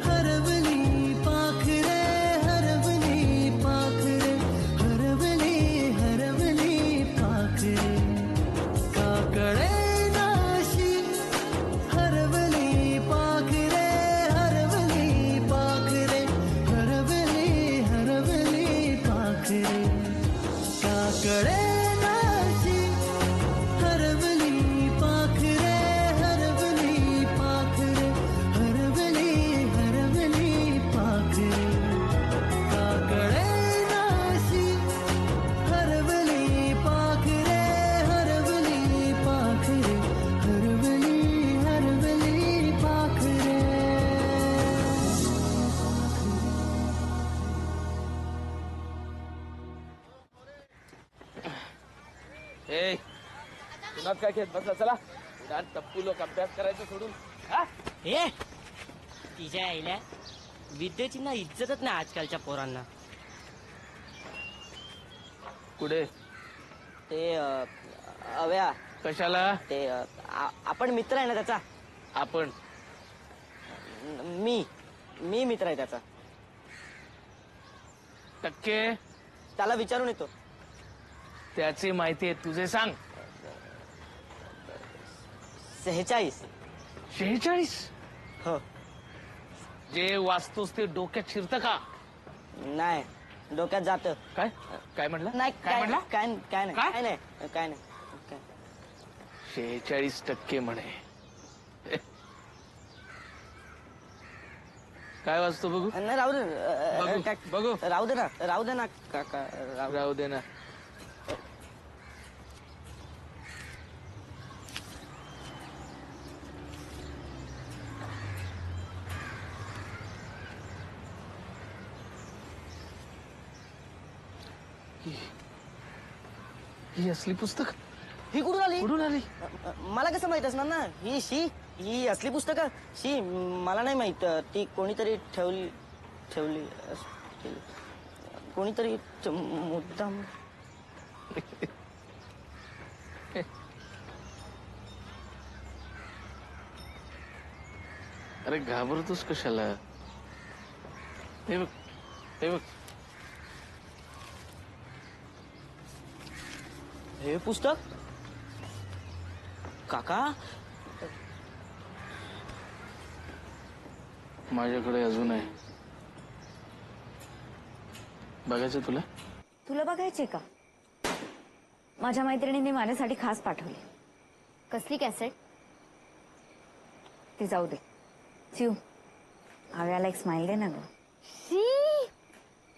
P: हरवली पाखरे हरवली पाखरे, हरवली हरवली पाखरे. का कळे नाशी, हरवली पाखरे हरवली पाखरे, हरवली हरवली पाखरे. का कळे
E: उन्हात काय खेळ बसला चला उन्हात टप्पू लोक अभ्यास करायचं सोडून हा?
S: हे तिच्या आईला विद्येची ना इज्जतच नाही आजकालच्या पोरांना.
E: कुठे
L: ते अव्या
E: कशाला
L: ते आपण मित्र आहे ना त्याचा.
E: आपण
L: मी मित्र आहे त्याचा.
E: टक्के
L: त्याला विचारून येतो.
E: त्याची माहिती आहे तुझे सांग.
L: 46.
E: 46
L: हो.
E: जे वाचतोस ते डोक्यात शिरतं का?
L: नाही डोक्यात जात.
E: काय काय म्हणलं?
L: नाही
E: काय म्हणला?
L: काय नाही
E: काय?
L: काय नाही काय नाही.
E: 46% म्हणे. काय वाचतो बघू?
L: नाही राहू दे.
E: बघू
L: राहू दे ना काका
E: राहू दे ना. ही असली पुस्तक
L: ही कुठून आली?
E: कुठून आली?
L: मला कसं माहित असणार ना. ही असली पुस्तकं मला नाही माहित. ती कोणीतरी ठेवली असतील. कोणीतरी मुद्दाम.
E: अरे घाबरतोस कशाला? हे बघ
L: हे पुस्तक काका
E: माझ्याकडे अजून आहे. बघायचं तुला?
Q: तुला बघायचे का? माझ्या मैत्रिणीने माझ्यासाठी खास पाठवली.
G: कसली कॅसेट?
Q: ती जाऊ दे. चिव आव्याला एक स्माइल दे ना ग.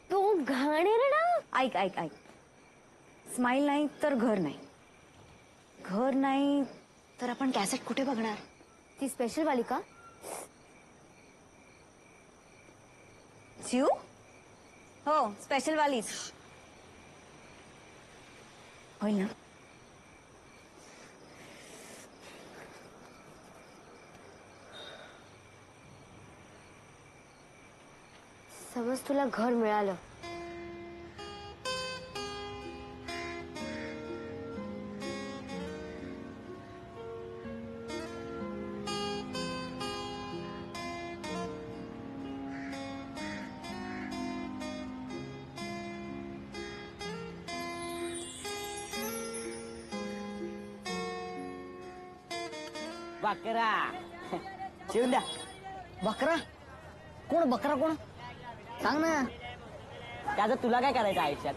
G: तो घाणेरडा ना.
Q: ऐक स्माइल नाही तर घर नाही तर आपण कॅसेट कुठे बघणार?
G: ती स्पेशल वाली का?
Q: चिव हो स्पेशल वालीच होईल ना.
G: समज तुला घर मिळालं
L: बकरा ठेवून द्या. बकरा कोण? बकरा कोण? सांग ना. त्याचं तुला काय करायचं आयुष्यात?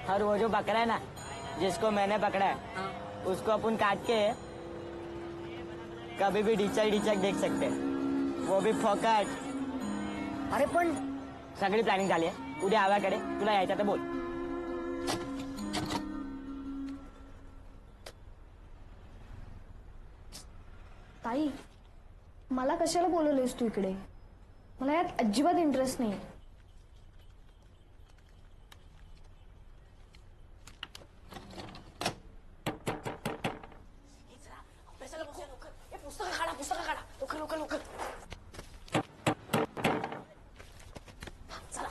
L: हर वो जो बकरा है ना जिसको मैंने पकड़ा है उसको अपन काट के कभी भी डिचक देख सकते हैं. वो भी फोकट. अरे पण सगळी प्लॅनिंग झाली आहे. उद्या आव्याकडे तुला यायचं तर बोल.
B: ताई मला कशाला बोलवलेस तू इकडे? मला यात अजिबात इंटरेस्ट नाही.
H: पुस्तकं काढा लवकर. चला.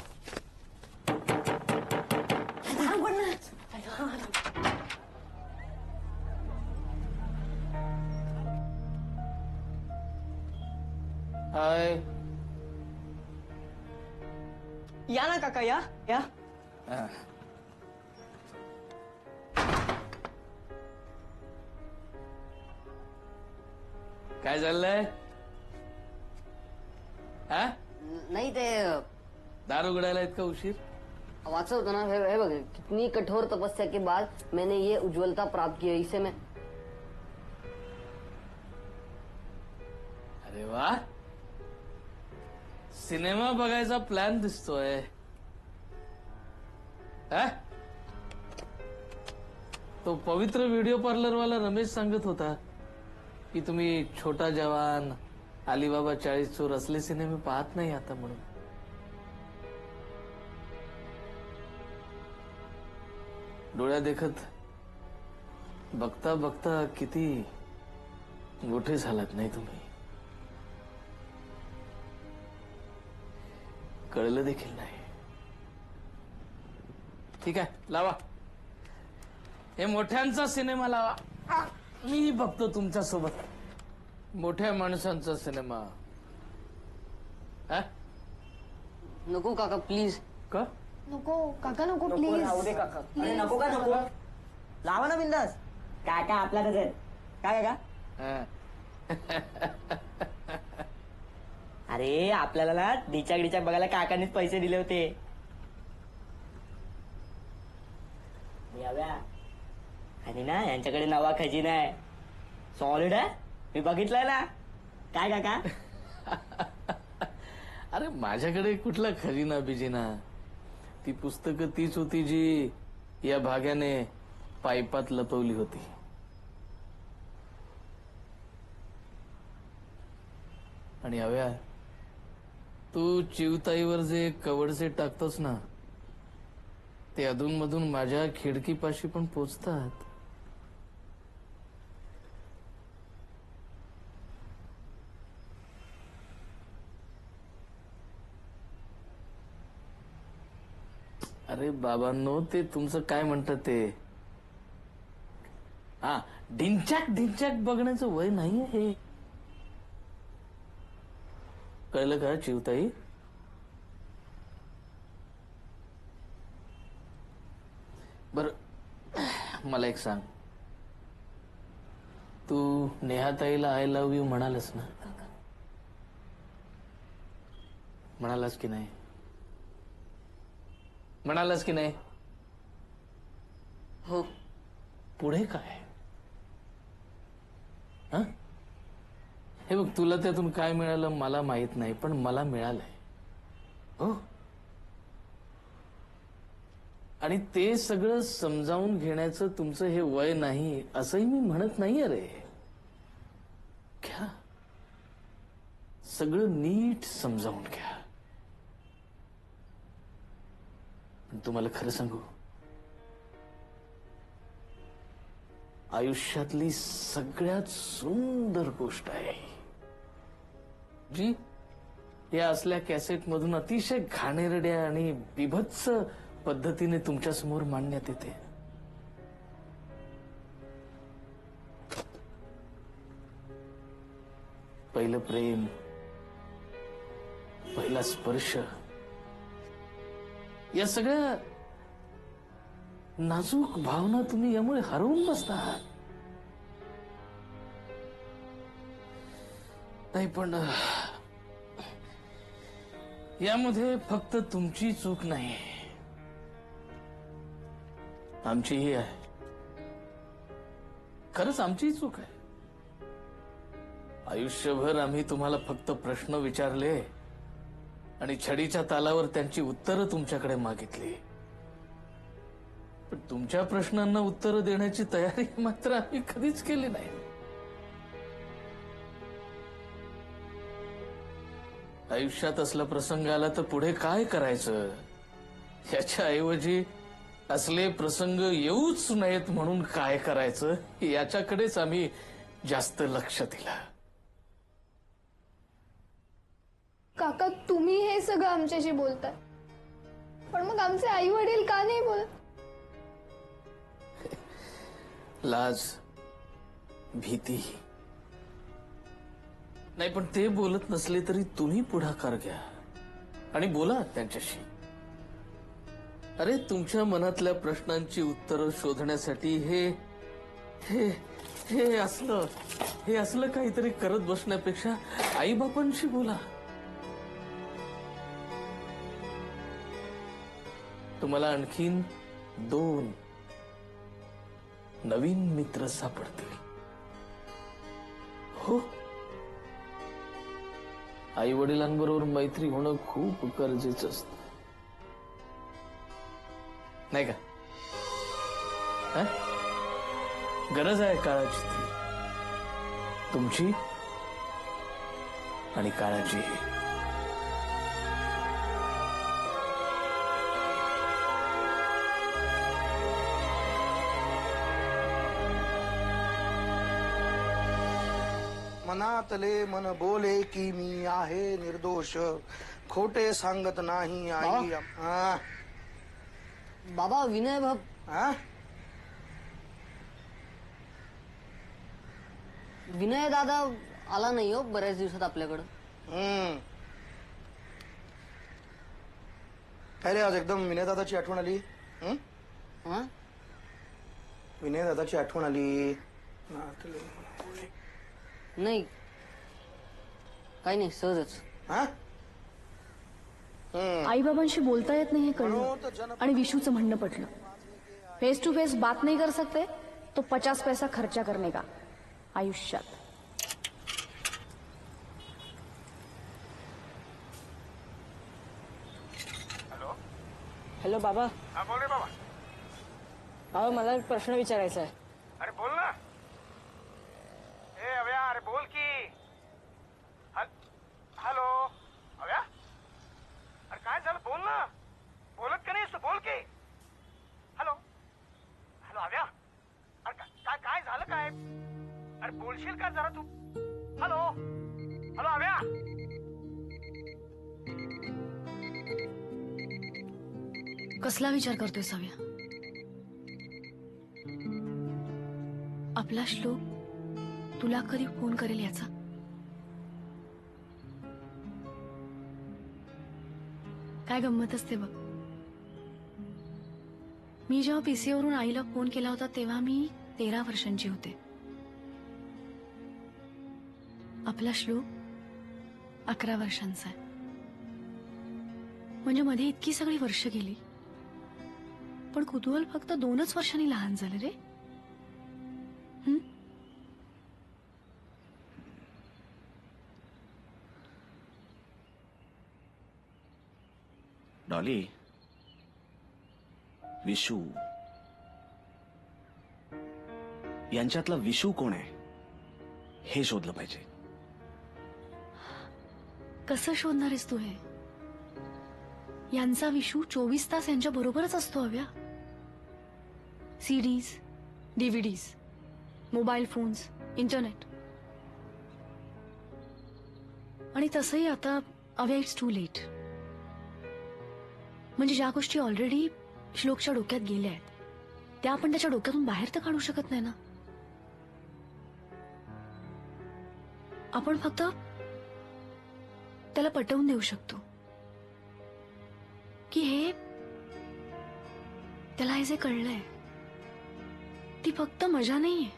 E: हाय.
L: या ना काका या.
E: काय चाललंय? हा?
F: नाही ते
E: दारू उघडायला इतका उशीर?
F: वाचवतो ना. हे बघ कितनी कठोर तपस्या के बाद मैंने ये उज्ज्वलता प्राप्त की है. इसे मैं
E: अरे वा. सिनेमा बघायचा प्लॅन दिसतोय. हा? तो पवित्र व्हिडिओ पार्लर वाला रमेश सांगत होता की तुम्ही छोटा जवान, अलीबाबा 40 चोर असले सिनेमे पाहत नाही आता म्हणून. डोळ्या देखत बघता बघता किती मोठे झालात नाही तुम्ही, कळलं देखील नाही. ठीक आहे, लावा हे मोठ्यांचा सिनेमा लावा. मी बघतो तुमच्या सोबत मोठ्या माणसांचा सिनेमा.
F: नको काका प्लीज.
E: का
G: नको काका नको प्लीज.
L: राहू दे काका. अरे नको का नको, लावा ना बिंदास. काका आपल्यातच आहेत. काय काका?
S: अरे आपल्याला ना डिचाक बघायला काकांनीच पैसे दिले होते. याव्या आणि ना यांच्याकडे नवा खजिना आहे, सॉलिड आहे, मी बघितलंय ना. काय काका?
E: अरे माझ्याकडे कुठला खजिना बिजिना, ती पुस्तकं तीच होती जी या भाग्याने पाईपात लपवली होती. आणि हव्या तू चिवताईवर जे कवडसे टाकतोस ना, ते अधूनमधून माझ्या खिडकीपाशी पण पोचतात. अरे बाबांनो, ते तुमचं काय म्हणतात ते, हा ढिंच्याक बघण्याचं वय नाहीये हे, कळलं का चिवताई? बर मला एक सांग, तू नेहाताईला आय लव्ह यू म्हणालस ना? म्हणालास की नाही? म्हणालास की नाही?
F: हो.
E: पुढे काय? हा, हे बघ, तुला त्यातून काय मिळालं मला माहित नाही, पण मला मिळालंय. हो, आणि ते सगळं समजावून घेण्याचं तुमचं हे वय नाही असंही मी म्हणत नाहीये रे. घ्या, सगळं नीट समजावून घ्या. पण तुम्हाला खरं सांगू, आयुष्यातली सगळ्यात सुंदर गोष्ट आहे जी या असल्या कॅसेट मधून अतिशय घाणेरड्या आणि बिभत्स पद्धतीने तुमच्या समोर मांडण्यात येते. पहिलं प्रेम, पहिला स्पर्श, या सगळ्या नाजूक भावना तुम्ही यामुळे हरवून बसता. नाही पण यामध्ये फक्त तुमची चूक नाही, आमचीही आहे. खरंच आमचीही चूक आहे. आयुष्यभर आम्ही तुम्हाला फक्त प्रश्न विचारले आणि छडीच्या तालावर त्यांची उत्तरं तुमच्याकडे मागितली, पण तुमच्या प्रश्नांना उत्तरं देण्याची तयारी मात्र आम्ही कधीच केली नाही. आयुष्यात असला प्रसंग आला तर पुढे काय करायचं याच्या ऐवजी असले प्रसंग येऊच नयेत म्हणून काय करायचं याच्याकडेच आम्ही जास्त लक्ष दिलं.
G: काका तुम्ही हे सगळं आमच्याशी बोलताय, पण मग आमचे आई वडील का नाही बोलत?
E: लाज, भीती नाही, पण ते बोलत नसले तरी तुम्ही पुढाकार घ्या आणि बोला त्यांच्याशी. अरे तुमच्या मनातल्या प्रश्नांची उत्तरं शोधण्यासाठी हे असलं काहीतरी करत बसण्यापेक्षा आईबापांशी बोला. तुम्हाला आणखीन 2 नवीन मित्र सापडतील. हो, आई वडिलांबरोबर मैत्री होणं खूप गरजेचं असतं, नाही का? हा? गरज आहे काळाची, ती तुमची आणि काळाची.
J: मनातले मन बोले की मी आहे निर्दोष, खोटे सांगत नाही आई. हा
F: बाबा विनय बाब
J: हा
F: विनय दादा आला नाही हो बऱ्याच दिवसात आपल्याकडं.
J: काय रे आज एकदम विनय दादाची आठवण आली. विनय दादाची आठवण आली.
F: नाही काही नाही सहजच.
B: आई बाबांशी बोलता येत नाही हे कळलं आणि विशूचं म्हणणं पटलं. फेस टू फेस बात नहीं कर सकते तो 50 पैसा खर्चा करने का आयुष्यात.
H: हॅलो बाबा.
N: हा बोल रे बाबा.
H: अहो मला एक प्रश्न विचारायचा आहे.
N: अरे बोल ना. ए अव्या अरे बोल की. हॅलो अव्या. अरे काय झालं बोल ना. बोलत का नाहीस तू बोल की. Hello hello अव्या. अरे काय काय झालं काय. अरे बोलशील का जरा तू. Hello hello अव्या.
B: कसला विचार करतोय साव्या. आपला श्लोक तुला कधी फोन करेल याचा. काय गंमत असते बघ. मी जेव्हा पीसीवरून आईला फोन केला होता तेव्हा मी 13 वर्षांची होते. आपला श्लोक 11 वर्षांचा आहे. म्हणजे मध्ये इतकी सगळी वर्ष गेली पण कुतूहल फक्त 2च वर्षांनी लहान झालं रे.
C: डॉली, विशू यांच्यातला विशू कोण आहे हे शोधलं पाहिजे.
B: कसं शोधणार आहेस तू हे. यांचा विशू 24 तास यांच्या बरोबरच असतो हव्या. CDs, DVDs, mobile phones, internet. आणि तसंही आता अव्या इट्स टू लेट. म्हणजे ज्या गोष्टी ऑलरेडी श्लोकच्या डोक्यात गेल्या आहेत त्या आपण त्याच्या डोक्यातून बाहेर तर काढू शकत नाही ना. आपण फक्त त्याला पटवून देऊ शकतो की हे त्याला हे जे कळलंय ती फक्त मजा नाहीये,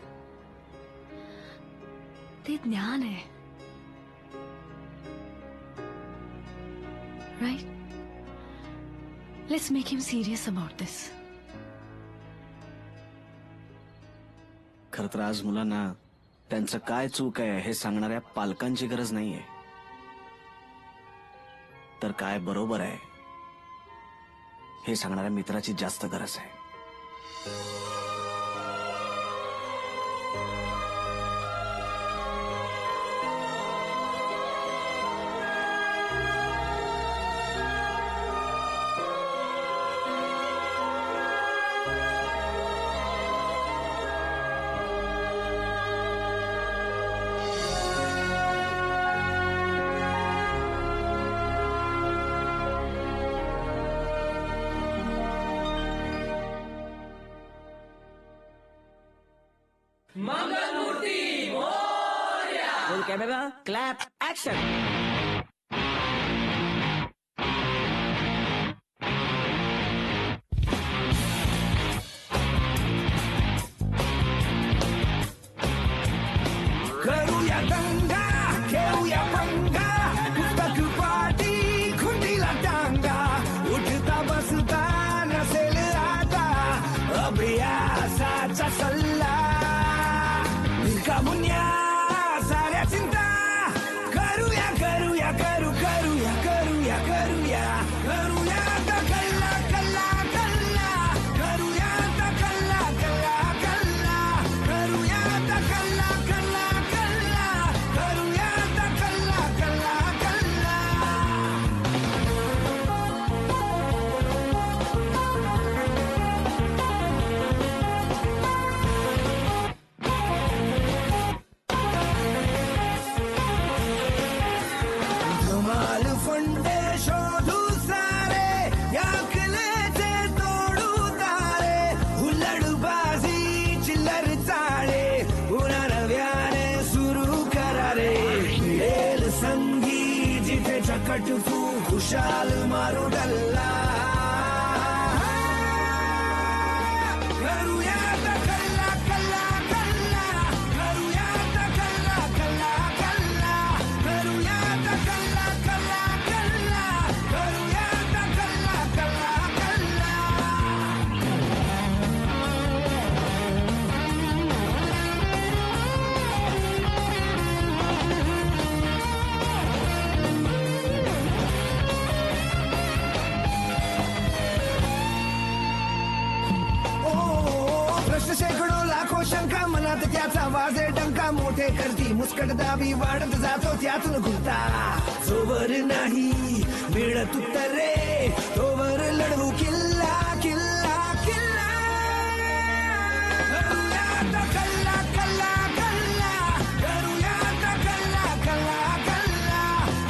B: ते ज्ञान आहे. Right. Let's make him serious about this.
C: खरं तर आज मुलांना त्यांचं काय चूक आहे हे सांगणाऱ्या पालकांची गरज नाहीये, तर काय बरोबर आहे हे सांगणाऱ्या मित्राची जास्त गरज आहे.
L: Roll camera clap action.
D: करूया दंगा घेऊया पंगा पुस्तक पाटी खुंटीला टांगा उठता बसता नसेल आता अभ्यासाचा सल्ला भिका मुन्या साऱ्या चिंता करूया सकट तू खुशाल मारू डल्ला करूया आता कल्ला कल्ला कल्ला करूया आता कल्ला कल्ला कल्ला करूया आता कल्ला कल्ला कल्ला करूया आता कल्ला कल्ला कल्ला प्रश्न शेकडो लाखो शंका मनात त्याचा वाजे डंका मोठे करती मुस्कट दाबी वाढत जातो त्यातून घुलता जोवर नाही मिळत उत्तरे तोवर लढवू किल्ला किल्ला किल्ला करूया आता कल्ला कल्ला कल्ला करूया आता कल्ला कल्ला कल्ला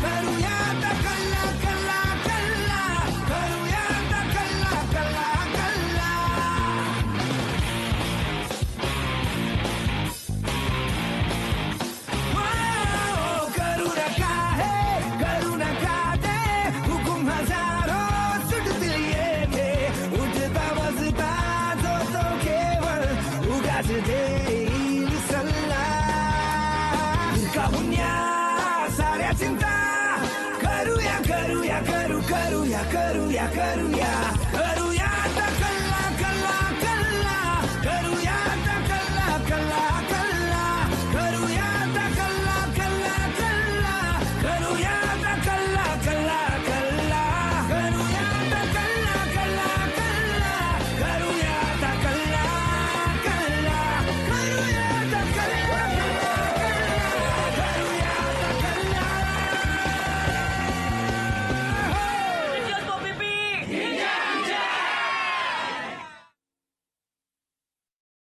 D: करूया आता कल्ला कल्ला कल्ला करूया आता कल्ला कल्ला कल्ला करू नका हे करू नका ते हुकुम हजारो सुटतील येते उठता बसता जो तो केवळ उगाच देईल सल्ला काहुन्या साऱ्या चिंता करूया करूया करूया करूया करूया